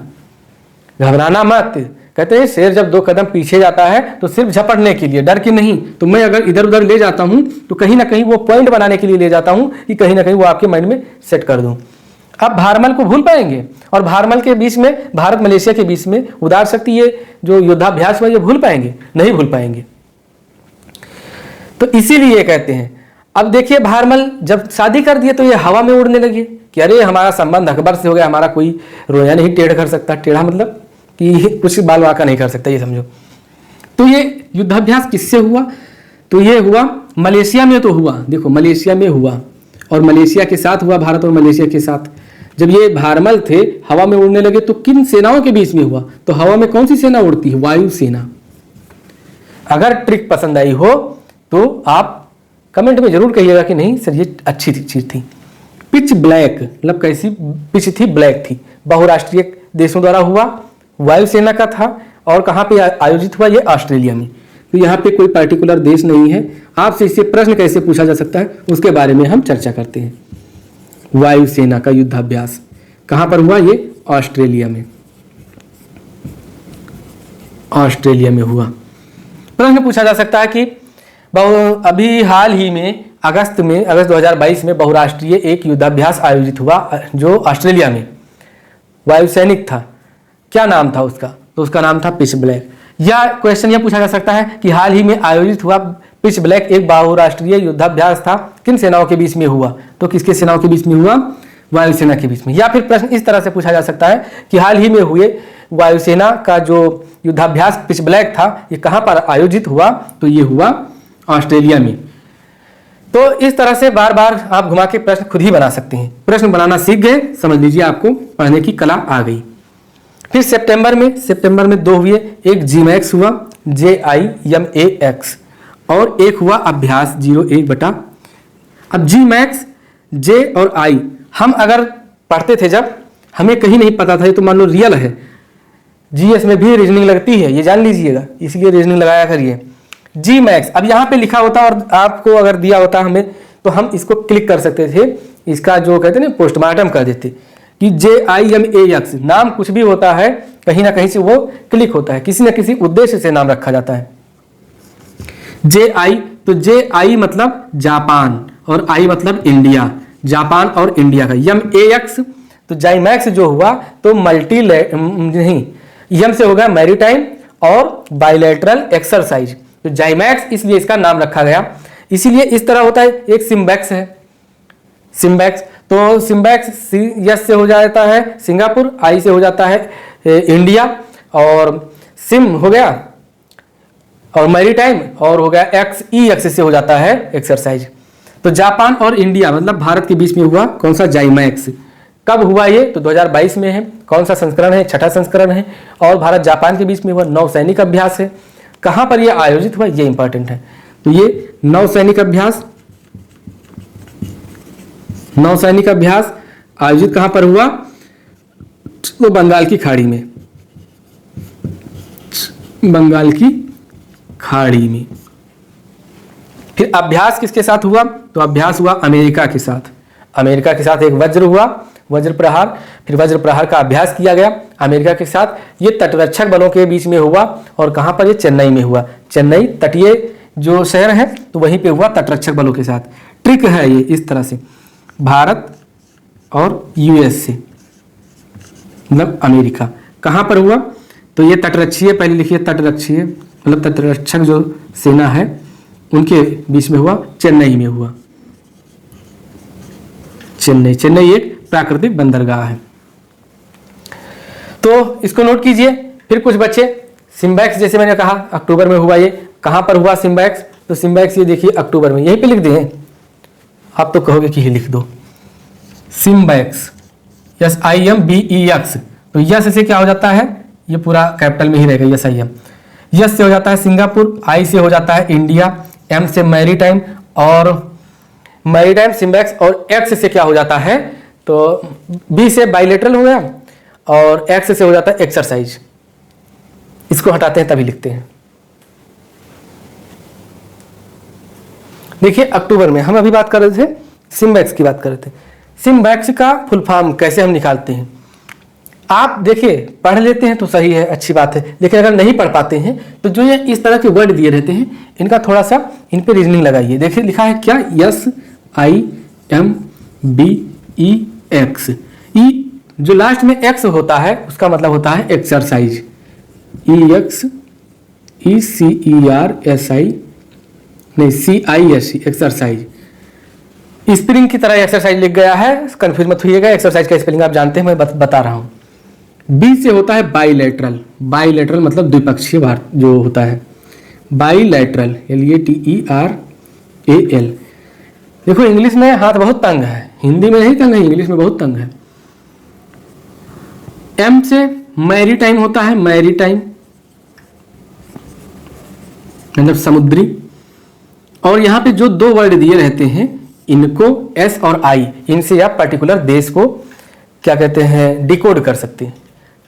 घबराना मत। कहते हैं शेर जब 2 कदम पीछे जाता है तो सिर्फ झपटने के लिए, डर के नहीं। तो मैं अगर इधर उधर ले जाता हूं तो कहीं ना कहीं वो पॉइंट बनाने के लिए ले जाता हूं कि कहीं ना कहीं वो आपके माइंड में सेट कर दूं। अब भारमल को भूल पाएंगे और भारमल के बीच में, भारत मलेशिया के बीच में उदार शक्ति ये जो युद्धाभ्यास हुआ ये भूल पाएंगे? नहीं भूल पाएंगे। तो इसीलिए कहते हैं, अब देखिए भारमल जब शादी कर दिए तो ये हवा में उड़ने लगे कि अरे हमारा संबंध अकबर से हो गया, हमारा कोई रोया नहीं टेढ़ कर सकता। टेढ़ा मतलब कि कुछ बाल वाका नहीं कर सकता, ये समझो। तो ये युद्धाभ्यास किससे हुआ? तो ये हुआ मलेशिया में, तो हुआ देखो मलेशिया में हुआ और मलेशिया के साथ हुआ, भारत और मलेशिया के साथ। जब ये भारमल थे हवा में उड़ने लगे तो किन सेनाओं के बीच में हुआ? तो हवा में कौन सी सेना उड़ती है? वायु सेना। अगर ट्रिक पसंद आई हो तो आप कमेंट में जरूर कहिएगा कि नहीं सर ये अच्छी चीज थी। पिच ब्लैक मतलब कैसी पिच थी? ब्लैक थी। बहुराष्ट्रीय देशों द्वारा हुआ, वायुसेना का था और कहाँ पे आयोजित हुआ? ये ऑस्ट्रेलिया में। तो यहाँ पे कोई पर्टिकुलर देश नहीं है। आपसे इससे प्रश्न कैसे पूछा जा सकता है उसके बारे में हम चर्चा करते हैं। वायुसेना का युद्धाभ्यास कहाँ पर हुआ? ये ऑस्ट्रेलिया में, ऑस्ट्रेलिया में हुआ। प्रश्न पूछा जा सकता है कि अभी हाल ही में अगस्त 2022 में बहुराष्ट्रीय एक युद्धाभ्यास आयोजित हुआ जो ऑस्ट्रेलिया में वायुसैनिक था, क्या नाम था उसका? तो उसका नाम था पिच ब्लैक। या क्वेश्चन यह पूछा जा सकता है कि हाल ही में आयोजित हुआ पिच ब्लैक एक बहुराष्ट्रीय युद्धाभ्यास था, किन सेनाओं के बीच में हुआ? तो किसके सेनाओं के बीच में हुआ? वायुसेना के बीच में। या फिर प्रश्न इस तरह से पूछा जा सकता है कि हाल ही में हुए वायुसेना का जो युद्धाभ्यास पिच ब्लैक था ये कहाँ पर आयोजित हुआ? तो ये हुआ ऑस्ट्रेलिया में। तो इस तरह से बार बार आप घुमा के प्रश्न खुद ही बना सकते हैं। प्रश्न बनाना सीख गए, समझ लीजिए आपको पढ़ने की कला आ गई। फिर सितंबर में 2 हुए, एक जीमैक्स हुआ JIMAX और एक हुआ अभ्यास 01 अब जीमैक्स जे और आई हम अगर पढ़ते थे जब हमें कहीं नहीं पता था ये तो मान लो रियल है। जीएस में भी रीजनिंग लगती है ये जान लीजिएगा, इसलिए रीजनिंग लगाया करिए। जीमैक्स अब यहाँ पे लिखा होता और आपको अगर दिया होता हमें तो हम इसको क्लिक कर सकते थे, इसका जो कहते हैं ना पोस्टमार्टम कर देते कि JIMAX नाम कुछ भी होता है कहीं ना कहीं से वो क्लिक होता है, किसी न किसी उद्देश्य से नाम रखा जाता है। JI तो JI मतलब जापान और I मतलब इंडिया, जापान और इंडिया का। MAX तो जाइमैक्स जो हुआ तो मल्टी नहीं यम से होगा मैरीटाइम और बायलैटरल एक्सरसाइज। तो जाइमैक्स इसलिए इसका नाम रखा गया। इसीलिए इस तरह होता है। एक सिम्बैक्स है, सिम्बैक्स तो सिम्बैक्स यस से हो जाता है सिंगापुर, आई से हो जाता है इंडिया और सिम हो गया और मैरीटाइम और हो गया एक्स से हो जाता है एक्सरसाइज। तो जापान और इंडिया मतलब भारत के बीच में हुआ कौन सा? जाइमैक्स। कब हुआ ये? तो 2022 में है। कौन सा संस्करण है? 6ठा संस्करण है। और भारत जापान के बीच में हुआ नौसैनिक अभ्यास है। कहाँ पर यह आयोजित हुआ ये इंपॉर्टेंट है। तो ये नौसैनिक अभ्यास, नौसैनिक अभ्यास आयोजित कहां पर हुआ? तो बंगाल की खाड़ी में, बंगाल की खाड़ी में। फिर अभ्यास किसके साथ हुआ? तो अभ्यास हुआ अमेरिका के साथ, अमेरिका के साथ एक वज्र हुआ, वज्र प्रहार। फिर वज्र प्रहार का अभ्यास किया गया अमेरिका के साथ। ये तटरक्षक बलों के बीच में हुआ और कहां पर? ये चेन्नई में हुआ। चेन्नई तटीय जो शहर है तो वहीं पे हुआ तटरक्षक बलों के साथ। ट्रिक है ये इस तरह से, भारत और यूएस से, मतलब अमेरिका। कहां पर हुआ? तो ये तटरक्षीय, पहले लिखिए तटरक्षीय, मतलब तटरक्षक जो सेना है उनके बीच में हुआ, चेन्नई में हुआ। चेन्नई, चेन्नई एक प्राकृतिक बंदरगाह है। तो इसको नोट कीजिए। फिर कुछ बच्चे सिम्बैक्स, जैसे मैंने कहा अक्टूबर में हुआ। ये कहां पर हुआ सिम्बैक्स? तो सिम्बैक्स ये देखिए अक्टूबर में, यहीं पे लिख दें। आप तो कहोगे कि ये लिख दो सिम्बैक्स, SIMBEX। तो यस से क्या हो जाता है? ये पूरा कैपिटल में ही रहेगा, SIM। यस से हो जाता है सिंगापुर, आई से हो जाता है इंडिया, एम से मैरीटाइम, और मैरीटाइम सिम्बैक्स, और एक्स से क्या हो जाता है? तो बी से बाइलेटरल हो गया, और एक्स से हो जाता है एक्सरसाइज। इसको हटाते हैं तभी लिखते हैं। देखिए अक्टूबर में हम अभी बात कर रहे थे, सिम्बैक्स की बात कर रहे थे। सिम्बैक्स का फुल फॉर्म कैसे हम निकालते हैं? आप देखिए पढ़ लेते हैं तो सही है, अच्छी बात है, लेकिन अगर नहीं पढ़ पाते हैं तो जो ये इस तरह के वर्ड दिए रहते हैं इनका थोड़ा सा इन पे रीजनिंग लगाइए। देखिए लिखा है क्या? SIMBEX। ई जो लास्ट में एक्स होता है उसका मतलब होता है एक्सरसाइज, EXECERSI नहीं CISE, एक्सरसाइज। स्प्रिंग की तरह एक्सरसाइज लिख गया है, कंफ्यूज मत होइएगा। एक्सरसाइज का स्पेलिंग आप जानते हैं, मैं बता रहा हूं। बी से होता है बाइलेटरल, बाइलेटरल मतलब द्विपक्षीय जो होता है, बाइलेटरल, LATERAL। देखो इंग्लिश में हाथ बहुत तंग है, हिंदी में नहीं तंग है, इंग्लिश में बहुत तंग है। एम से मैरीटाइम होता है, मैरीटाइम मतलब समुद्री। और यहां पे जो दो वर्ड दिए रहते हैं इनको एस और आई, इनसे आप पर्टिकुलर देश को क्या कहते हैं डिकोड कर सकते हैं।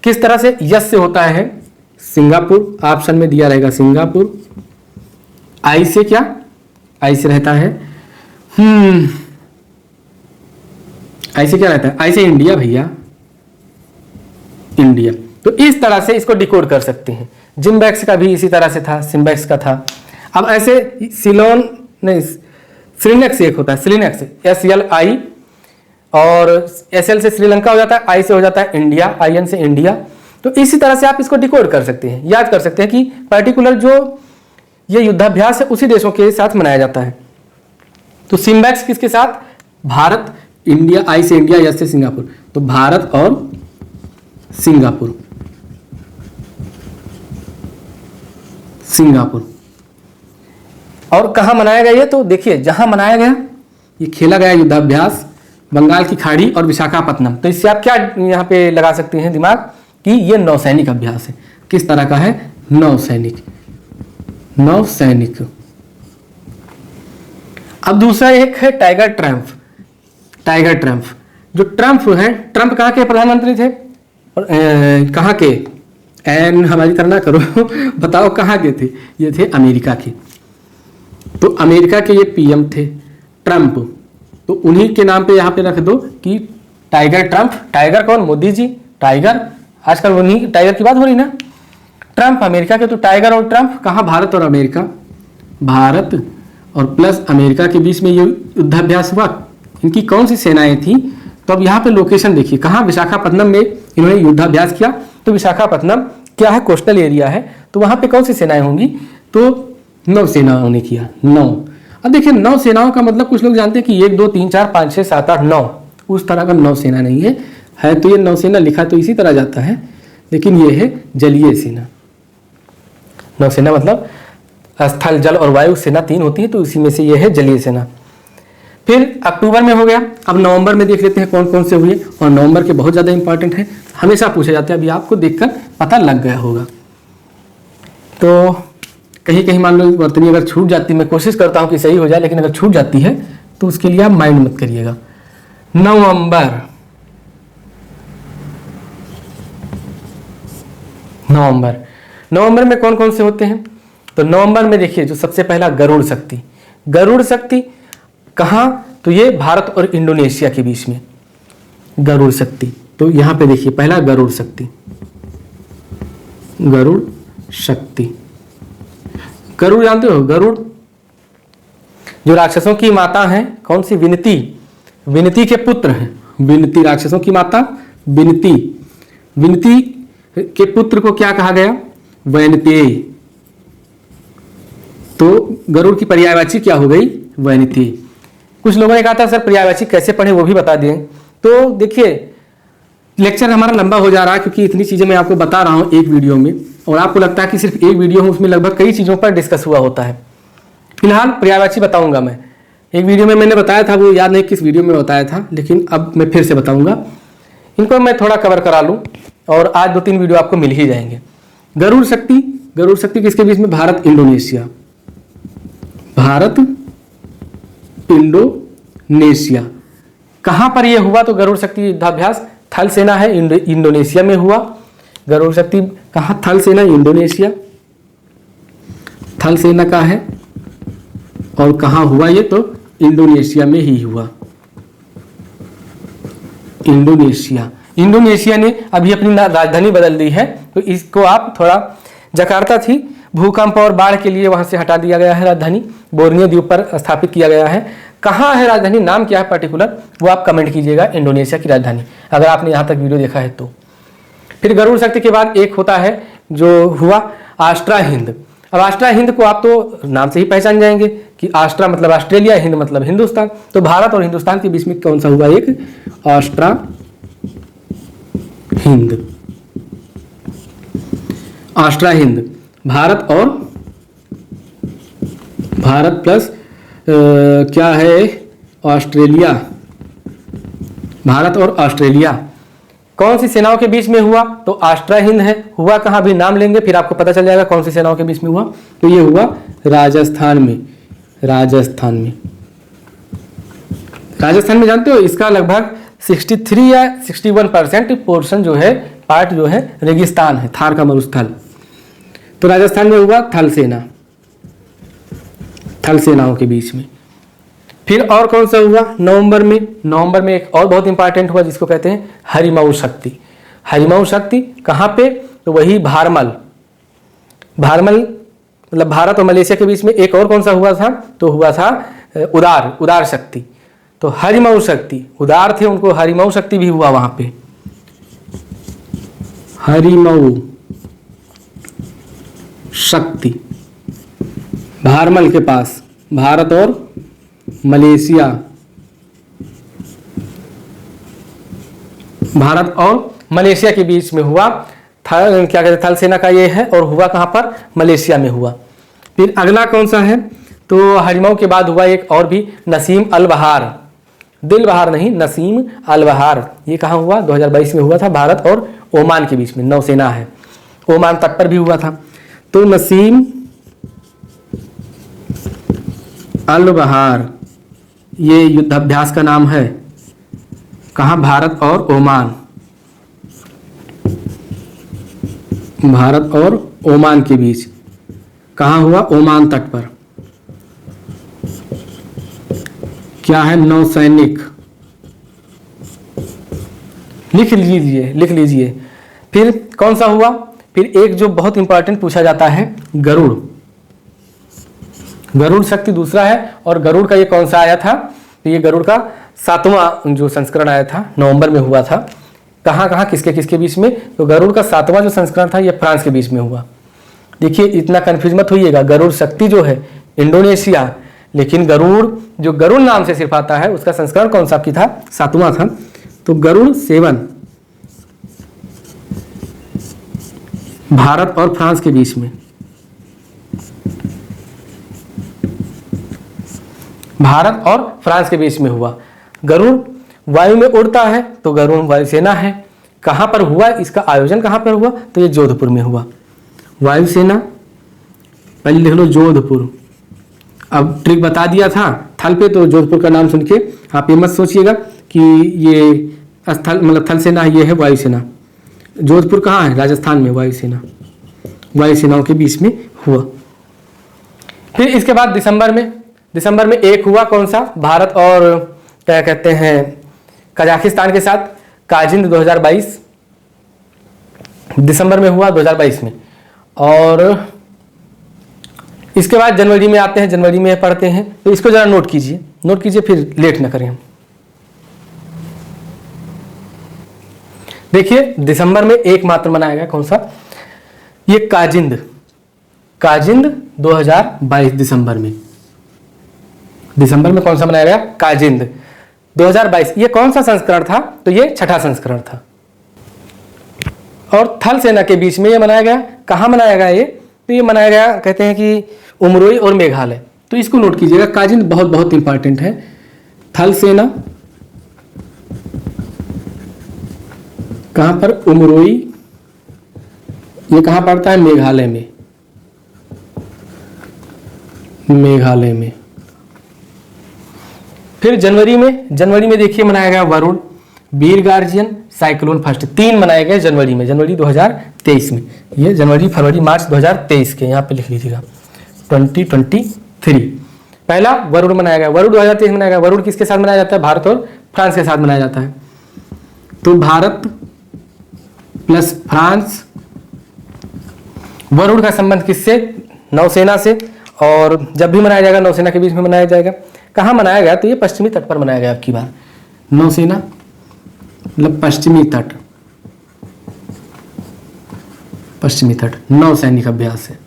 किस तरह से? यस से होता है सिंगापुर, ऑप्शन में दिया रहेगा सिंगापुर। आई से क्या? आई से रहता है आई से क्या रहता है? आई से इंडिया भैया, इंडिया। तो इस तरह से इसको डिकोड कर सकते हैं। जिम्बैक्स का भी इसी तरह से था, सिम्बैक्स का था। अब ऐसे सिलोन नहीं, श्रीनेक्स एक होता है, श्रीनेक्स SLI, और SL से श्रीलंका हो जाता है, आई से हो जाता है इंडिया, IN से इंडिया। तो इसी तरह से आप इसको डिकोड कर सकते हैं, याद कर सकते हैं कि पर्टिकुलर जो ये युद्धाभ्यास है उसी देशों के साथ मनाया जाता है। तो सिम्बैक्स किसके साथ? भारत, इंडिया, आई से इंडिया, एस से सिंगापुर। तो भारत और सिंगापुर, सिंगापुर। और कहां मनाया गया ये? तो देखिए जहां मनाया गया, ये खेला गया युद्धाभ्यास बंगाल की खाड़ी और विशाखापत्तनम। तो इससे आप क्या यहाँ पे लगा सकते हैं दिमाग कि ये नौसैनिक अभ्यास है। किस तरह का है? नौसैनिक, नौसैनिक। अब दूसरा एक है टाइगर ट्रम्प, टाइगर ट्रम्प। जो ट्रम्प है, ट्रम्प कहाँ के प्रधानमंत्री थे? कहाँ के? एन हमारी तरह ना करो बताओ कहाँ के थे? ये थे अमेरिका के। तो अमेरिका के ये PM थे ट्रम्प। तो उन्हीं के नाम पे यहाँ पे रख दो कि टाइगर ट्रम्प। टाइगर कौन? मोदी जी। टाइगर आजकल उन्हीं टाइगर की बात हो रही ना। ट्रम्प अमेरिका के, तो टाइगर और ट्रम्प कहाँ? भारत और अमेरिका, भारत और प्लस अमेरिका के बीच में ये युद्धाभ्यास हुआ। इनकी कौन सी सेनाएं थी? तो अब यहाँ पे लोकेशन देखिए कहाँ? विशाखापत्तनम में इन्होंने युद्धाभ्यास किया। तो विशाखापत्तनम क्या है? कोस्टल एरिया है। तो वहाँ पे कौन सी सेनाएं होंगी? तो नौसेनाओं ने किया, 9। अब देखिए नौसेनाओं का मतलब कुछ लोग जानते हैं कि 1 2 3 4 5 6 7 8 9, उस तरह का नौसेना नहीं है। तो ये नौसेना लिखा तो इसी तरह जाता है, लेकिन ये है जलीय सेना। नौसेना मतलब स्थल, जल और वायु सेना 3 होती है, तो इसी में से ये है जलीय सेना। फिर अक्टूबर में हो गया। अब नवंबर में देख लेते हैं कौन कौन से हुए, और नवंबर के बहुत ज़्यादा इंपॉर्टेंट है, हमेशा पूछे जाते हैं। अभी आपको देखकर पता लग गया होगा। तो कहीं कहीं मान लो वर्तनी अगर छूट जाती, मैं कोशिश करता हूँ कि सही हो जाए, लेकिन अगर छूट जाती है तो उसके लिए आप माइंड मत करिएगा। नवंबर, नवंबर, नवंबर में कौन कौन से होते हैं? तो नवंबर में देखिए जो सबसे पहला गरुड़ शक्ति, गरुड़ शक्ति कहाँ? तो ये भारत और इंडोनेशिया के बीच में गरुड़ शक्ति। तो यहाँ पे देखिए पहला गरुड़ शक्ति, गरुड़ शक्ति। गरुड़ जानते हो? गरुड़ जो राक्षसों की माता हैं, कौन सी? विनती, विनती के पुत्र हैं। विनती राक्षसों की माता विनती, विनती के पुत्र को क्या कहा गया? वैनतेय। तो गरुड़ की पर्यायवाची क्या हो गई? वैनतेय। कुछ लोगों ने कहा था सर पर्यायवाची कैसे पढ़े, वो भी बता दें। तो देखिए लेक्चर हमारा लंबा हो जा रहा है क्योंकि इतनी चीज़ें मैं आपको बता रहा हूँ एक वीडियो में, और आपको लगता है कि सिर्फ एक वीडियो में उसमें लगभग कई चीज़ों पर डिस्कस हुआ होता है। फिलहाल पर्यायवाची बताऊंगा मैं। एक वीडियो में मैंने बताया था, वो याद नहीं किस वीडियो में बताया था, लेकिन अब मैं फिर से बताऊंगा। इनको मैं थोड़ा कवर करा लूँ और आज 2-3 वीडियो आपको मिल ही जाएंगे। गरुड़ शक्ति, गरुड़ शक्ति किसके बीच में? Bharat Indonesia, Bharat Indonesia. कहाँ पर यह हुआ? तो गरुड़ शक्ति युद्धाभ्यास थल सेना है, इंडोनेशिया में हुआ। गरुड़ शक्ति कहाँ? थल सेना इंडोनेशिया, थल सेना का है। और कहाँ हुआ ये? तो इंडोनेशिया में ही हुआ, इंडोनेशिया। इंडोनेशिया ने अभी अपनी राजधानी बदल दी है, तो इसको आप थोड़ा, जकार्ता थी, भूकंप और बाढ़ के लिए वहां से हटा दिया गया है राजधानी, बोर्नियो द्वीप पर स्थापित किया गया है। कहाँ है राजधानी, नाम क्या है पर्टिकुलर, वो आप कमेंट कीजिएगा। इंडोनेशिया की राजधानी, अगर आपने यहाँ तक वीडियो देखा है तो। फिर गरुड़ शक्ति के बाद एक होता है जो हुआ आष्ट्रा हिंद। अब आष्ट्रा हिंद को आप तो नाम से ही पहचान जाएंगे कि आष्ट्रा मतलब ऑस्ट्रेलिया, हिंद मतलब हिंदुस्तान। तो भारत और हिंदुस्तान के बीच में कौन सा हुआ? एक आष्ट्रा हिंद, आष्ट्रा हिंद। भारत और भारत प्लस क्या है? ऑस्ट्रेलिया, भारत और ऑस्ट्रेलिया। कौन सी सेनाओं के बीच में हुआ? तो आष्ट्रा हिंद है। हुआ कहाँ? भी नाम लेंगे फिर आपको पता चल जाएगा कौन सी सेनाओं के बीच में हुआ। तो ये हुआ राजस्थान में, राजस्थान में। राजस्थान में जानते हो इसका लगभग 63 या 61% पोर्शन जो है, पार्ट जो है रेगिस्तान है, थार का मरुस्थल। तो राजस्थान में हुआ थल सेना, थल सेनाओं के बीच में। फिर और कौन सा हुआ नवंबर में? नवंबर में एक और बहुत इंपॉर्टेंट हुआ जिसको कहते हैं हरिमऊ शक्ति। हरिमऊ शक्ति कहाँ पे? तो वही भारमल, भारमल मतलब भारत और मलेशिया के बीच में। एक और कौन सा हुआ था? तो हुआ था उदार, उदार शक्ति। तो हरिमऊ शक्ति, उदार थे उनको हरिमऊ शक्ति भी हुआ वहां पे, हरिमऊ शक्ति भारमल के पास, भारत और मलेशिया, भारत और मलेशिया के बीच में हुआ। क्या कहते हैं? थल सेना का ये है, और हुआ कहाँ पर? मलेशिया में हुआ। फिर अगला कौन सा है? तो हरिमऊ के बाद हुआ एक और भी, नसीम अल बहार, दिल बहार नहीं, नसीम अल बहार। ये कहाँ हुआ? 2022 में हुआ था, भारत और ओमान के बीच में, नौसेना है, ओमान तट पर भी हुआ था। तो नसीम अल बहार ये युद्धाभ्यास का नाम है। कहाँ? भारत और ओमान, भारत और ओमान के बीच। कहाँ हुआ? ओमान तट पर। क्या है? नौसैनिक, लिख लीजिए, लिख लीजिए। फिर कौन सा हुआ? फिर एक जो बहुत इंपॉर्टेंट पूछा जाता है, गरुड़, गरुड़ शक्ति दूसरा है। और गरुड़ का ये कौन सा आया था? तो ये गरुड़ का 7वां जो संस्करण आया था, नवंबर में हुआ था। कहाँ कहाँ किसके किसके बीच में? तो गरुड़ का 7वां जो संस्करण था ये फ्रांस के बीच में हुआ। देखिए इतना कंफ्यूज मत होइएगा, गरुड़ शक्ति जो है इंडोनेशिया, लेकिन गरुड़ जो गरुड़ नाम से सिर्फ आता है उसका संस्करण कौन सा की था? 7वां था। तो गरुड़ 7 भारत और फ्रांस के बीच में, भारत और फ्रांस के बीच में हुआ। गरुड़ वायु में उड़ता है तो गरुड़ वायुसेना है। कहाँ पर हुआ इसका आयोजन? कहाँ पर हुआ? तो ये जोधपुर में हुआ। वायुसेना पहले लिख लो जोधपुर। अब ट्रिक बता दिया था थल पे, तो जोधपुर का नाम सुन के आप ये मत सोचिएगा कि ये स्थल मतलब थल सेना, ये है वायुसेना। जोधपुर कहाँ है? राजस्थान में। वायुसेना, वायुसेनाओं के बीच में हुआ। फिर इसके बाद दिसंबर में एक हुआ, कौन सा? भारत और क्या कहते हैं कजाकिस्तान के साथ, काजिंद 2022 दिसंबर में हुआ 2022 में। और इसके बाद जनवरी में आते हैं, जनवरी में पढ़ते हैं, तो इसको जरा नोट कीजिए फिर लेट न करें हम। देखिए दिसंबर में एकमात्र मनाया गया, कौन सा? ये काजिंद 2022 दिसंबर में कौन सा मनाया गया? काजिंद 2022। ये कौन सा संस्करण था? तो ये छठा संस्करण था। और थल सेना के बीच में ये मनाया गया। कहाँ मनाया गया ये? तो ये मनाया गया, कहते हैं कि उमरोई और मेघालय। तो इसको नोट कीजिएगा, काजिंद बहुत बहुत इंपॉर्टेंट है। थल सेना कहाँ पर? उमरोई। ये कहाँ पड़ता है? मेघालय में। फिर जनवरी में देखिए मनाया गया वरुण, वीर गार्जियन, साइक्लोन फर्स्ट। 3 मनाए गए जनवरी में, जनवरी 2023 में। ये जनवरी, फरवरी, मार्च 2023 के यहाँ पे लिख लीजिएगा 2023। पहला वरुण मनाया गया, वरुण 2023 मनाया गया। वरुण किसके साथ मनाया जाता है? भारत और फ्रांस के साथ मनाया जाता है। तो भारत प्लस फ्रांस। वरुण का संबंध किससे? नौसेना से। और जब भी मनाया जाएगा नौसेना के बीच में मनाया जाएगा। कहाँ मनाया गया? तो ये पश्चिमी तट पर मनाया गया। अब की बार नौसेना मतलब पश्चिमी तट नौसैनिक अभ्यास है।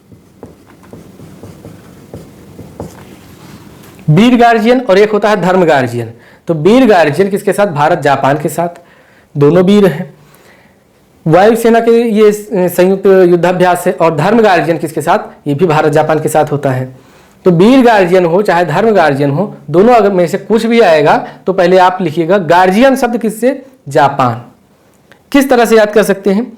वीर गार्जियन और एक होता है धर्म गार्जियन। तो वीर गार्जियन किसके साथ? भारत जापान के साथ, दोनों वीर हैं। वायुसेना के ये संयुक्त युद्धाभ्यास है। और धर्म गार्जियन किसके साथ? ये भी भारत जापान के साथ होता है। तो वीर गार्जियन हो चाहे धर्म गार्जियन हो, दोनों अगर में से कुछ भी आएगा तो पहले आप लिखिएगा गार्जियन शब्द किससे? जापान। किस तरह से याद कर सकते हैं?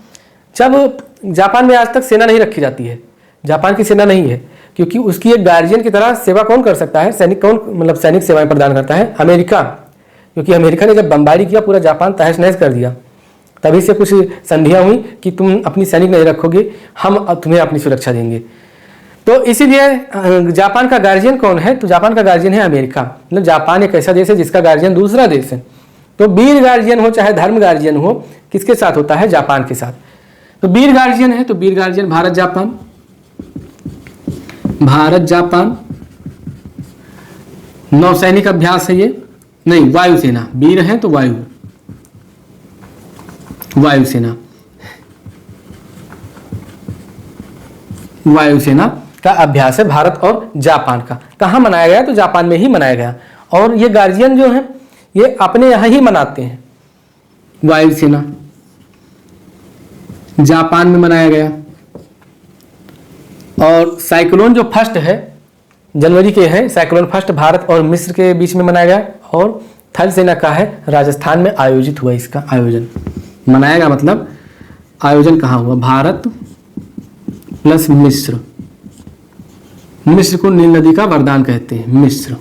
जब जापान में आज तक सेना नहीं रखी जाती है, जापान की सेना नहीं है, क्योंकि उसकी एक गार्जियन की तरह सेवा कौन कर सकता है? सैनिक कौन मतलब सैनिक सेवाएं प्रदान करता है? अमेरिका। क्योंकि अमेरिका ने जब बमबारी किया पूरा जापान तहस नहस कर दिया, तभी से कुछ संधियां हुई कि तुम अपनी सैनिक नहीं रखोगे, हम तुम्हें अपनी सुरक्षा देंगे। तो इसीलिए जापान का गार्जियन कौन है? तो जापान का गार्जियन है अमेरिका। मतलब जापान एक ऐसा देश है जिसका गार्जियन दूसरा देश है। तो वीर गार्जियन हो चाहे धर्म गार्जियन हो, किसके साथ होता है? जापान के साथ। तो वीर गार्जियन है, तो वीर गार्जियन भारत जापान नौसैनिक अभ्यास है। ये नहीं, वायुसेना। वीर है तो वायुसेना का अभ्यास है भारत और जापान का। कहाँ मनाया गया? तो जापान में ही मनाया गया। और ये गार्जियन जो है ये अपने यहाँ ही मनाते हैं। वायुसेना जापान में मनाया गया। और साइक्लोन जो फर्स्ट है जनवरी के है, साइक्लोन फर्स्ट भारत और मिस्र के बीच में मनाया गया। और थल सेना का है राजस्थान में आयोजित हुआ। इसका आयोजन मनाया गया, मतलब आयोजन कहाँ हुआ? भारत प्लस मिस्र। मिस्र को नील नदी का वरदान कहते हैं। मिस्र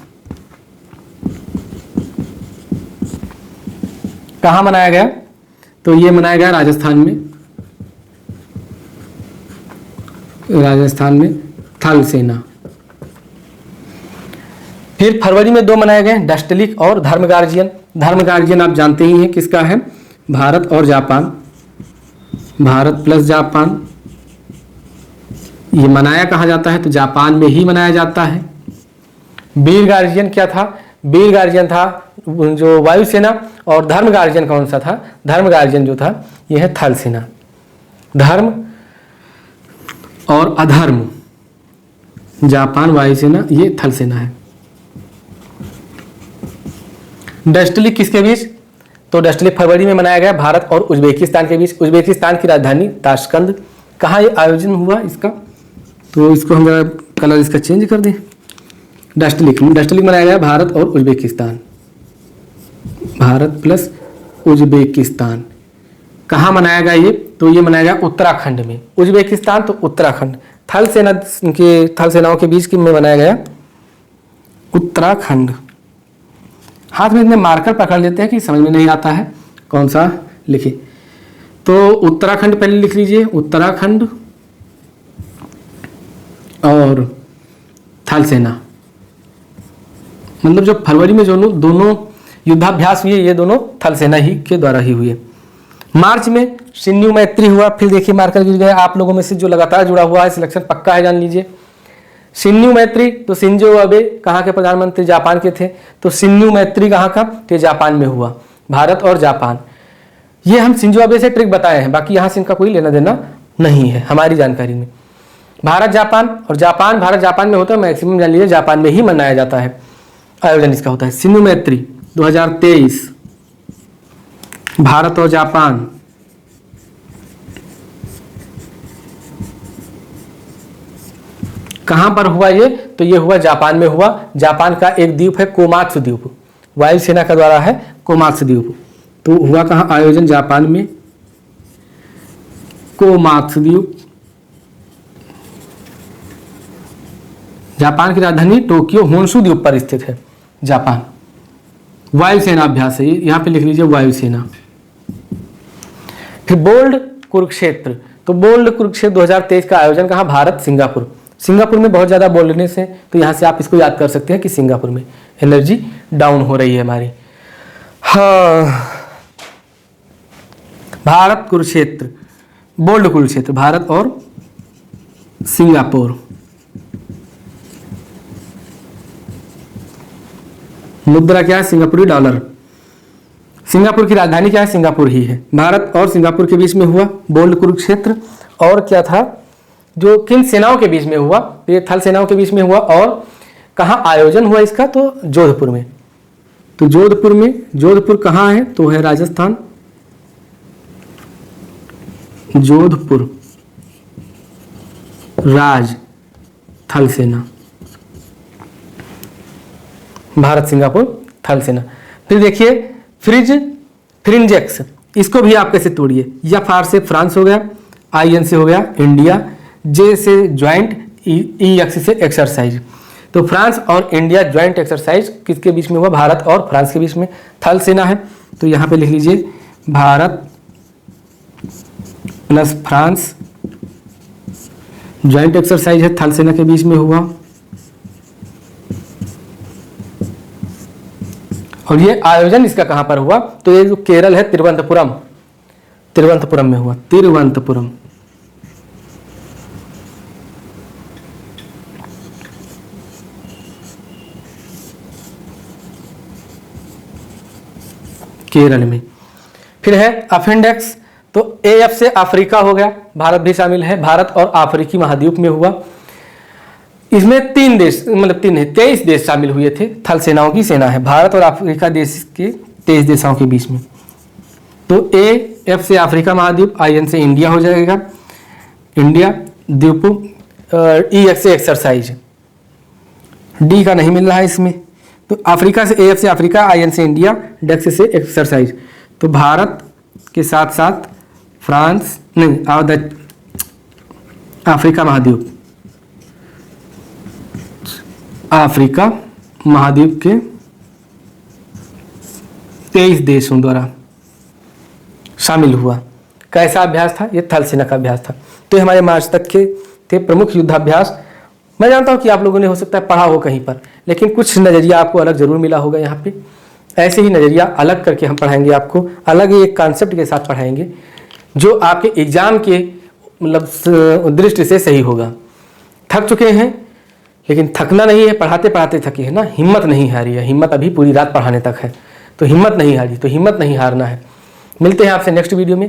कहाँ मनाया गया? तो ये मनाया गया राजस्थान में थल सेना। फिर फरवरी में 2 मनाए गए, डस्टलिक और धर्म गार्जियन। धर्म गार्जियन आप जानते ही हैं किसका है? भारत और जापान, भारत प्लस जापान। ये मनाया कहाँ जाता है? तो जापान में ही मनाया जाता है। वीर गार्जियन क्या था? वीर गार्जियन था जो वायुसेना। और धर्म गार्जियन कौन सा था? धर्म गार्जियन जो था यह है थल सेना। धर्म और अधर्म, जापान वायुसेना, ये थल सेना है। डस्टलिक किसके बीच? तो डस्टलिक फरवरी में मनाया गया भारत और उज्बेकिस्तान के बीच। उज्बेकिस्तान की राजधानी ताशकंद। कहाँ ये आयोजन हुआ इसका? तो इसको हम कलर इसका चेंज कर दें। डस्टलिक मनाया गया भारत और उज्बेकिस्तान, भारत प्लस उज्बेकिस्तान। कहाँ मनाया गया ये? तो ये मनाया गया उत्तराखंड में। उज्बेकिस्तान तो उत्तराखंड, थल सेनाओं के बीच में बनाया गया उत्तराखंड। हाथ में इतने मार्कर पकड़ लेते हैं कि समझ में नहीं आता है कौन सा लिखे। तो उत्तराखंड पहले लिख लीजिए, उत्तराखंड और थल सेना, मतलब जो फरवरी में जो दोनों युद्धाभ्यास हुए ये दोनों थल सेना ही के द्वारा ही हुए। मार्च में शिन्यू मैत्री हुआ। फिर देखिए मार्कर गिर गया। आप लोगों में से जो लगातार जुड़ा हुआ है सिलेक्शन पक्का है, जान लीजिए। शिन्यू मैत्री, तो शिंजो अबे कहाँ के प्रधानमंत्री? जापान के थे। तो शिन्यू मैत्री कहाँ का? तो जापान में हुआ, भारत और जापान। ये हम शिंजो अबे से ट्रिक बताए हैं, बाकी यहाँ से इनका कोई लेना देना नहीं है हमारी जानकारी में। भारत जापान और जापान भारत जापान में होता है, मैक्सिमम जान लीजिए जापान में ही मनाया जाता है, आयोजन इसका होता है। शिन्यू मैत्री 2023 भारत और जापान। कहां पर हुआ ये? तो ये हुआ जापान में हुआ। जापान का एक द्वीप है कोमात्सु द्वीप, वायुसेना का द्वारा है कोमात्सु द्वीप। तो हुआ कहां आयोजन? जापान में, कोमात्सु द्वीप। जापान की राजधानी टोक्यो होन्शु द्वीप पर स्थित है जापान। वायुसेना अभ्यास है, यहाँ पे लिख लीजिए वायुसेना। फिर बोल्ड कुरुक्षेत्र, तो बोल्ड कुरुक्षेत्र 2023 का आयोजन कहाँ? भारत सिंगापुर। सिंगापुर में बहुत ज़्यादा बोल्डनेस है, तो यहाँ से आप इसको याद कर सकते हैं कि सिंगापुर में एनर्जी डाउन हो रही है हमारी। हाँ, भारत कुरुक्षेत्र, बोल्ड कुरुक्षेत्र, भारत और सिंगापुर। मुद्रा क्या है? सिंगापुरी डॉलर। सिंगापुर की राजधानी क्या है? सिंगापुर ही है। भारत और सिंगापुर के बीच में हुआ बोल्ड कुरुक्षेत्र। और क्या था जो किन सेनाओं के बीच में हुआ? ये थल सेनाओं के बीच में हुआ। और कहाँ आयोजन हुआ इसका? तो जोधपुर में। तो जोधपुर में, जोधपुर कहाँ है? तो है राजस्थान। जोधपुर राज थल सेना, भारत सिंगापुर थल सेना। फिर देखिए फ्रिंजेक्स, इसको भी आप कैसे तोड़िए? एफ आर से फ्रांस हो गया, आई एन से हो गया इंडिया, जे से ज्वाइंट, ई एक्स से एक्सरसाइज। तो फ्रांस और इंडिया ज्वाइंट एक्सरसाइज किसके बीच में हुआ? भारत और फ्रांस के बीच में। थल सेना है तो यहाँ पे लिख लीजिए Bharat plus France, joint exercise है, थल सेना के बीच में हुआ। और ये आयोजन इसका कहां पर हुआ? तो ये जो केरल है तिरुवनंतपुरम, तिरुवनंतपुरम में हुआ। तिरुवनंतपुरम। केरल में। फिर है अपेंडिक्स, तो एफ से अफ्रीका हो गया, भारत भी शामिल है। भारत और अफ्रीकी महाद्वीप में हुआ। इसमें 3 देश, मतलब 3 है, 23 देश शामिल हुए थे। थल सेनाओं की सेना है भारत और अफ्रीका देश के 23 देशों के बीच में। तो एफ से अफ्रीका महाद्वीप, आई एन से इंडिया हो जाएगा, इंडिया द्वीप, ई एक्स से एक्सरसाइज, डी का नहीं मिल रहा है इसमें। तो अफ्रीका से एफ से अफ्रीका, आई एन से इंडिया, डेक्स से एक्सरसाइज। तो भारत के साथ साथ फ्रांस नहीं, अफ्रीका महाद्वीप, अफ्रीका महाद्वीप के 23 देशों द्वारा शामिल हुआ। कैसा अभ्यास था? ये थल सेना का अभ्यास था। तो हमारे मार्च तक के थे प्रमुख युद्धाभ्यास। मैं जानता हूँ कि आप लोगों ने हो सकता है पढ़ा हो कहीं पर, लेकिन कुछ नज़रिया आपको अलग जरूर मिला होगा यहाँ पे। ऐसे ही नज़रिया अलग करके हम पढ़ाएंगे आपको, अलग एक कॉन्सेप्ट के साथ पढ़ाएंगे जो आपके एग्जाम के मतलब दृष्टि से सही होगा। थक चुके हैं, लेकिन थकना नहीं है, पढ़ाते पढ़ाते थके हैं ना, हिम्मत नहीं हारी है। हिम्मत अभी पूरी रात पढ़ाने तक है, तो हिम्मत नहीं हारी, तो हिम्मत नहीं हारना है। मिलते हैं आपसे नेक्स्ट वीडियो में।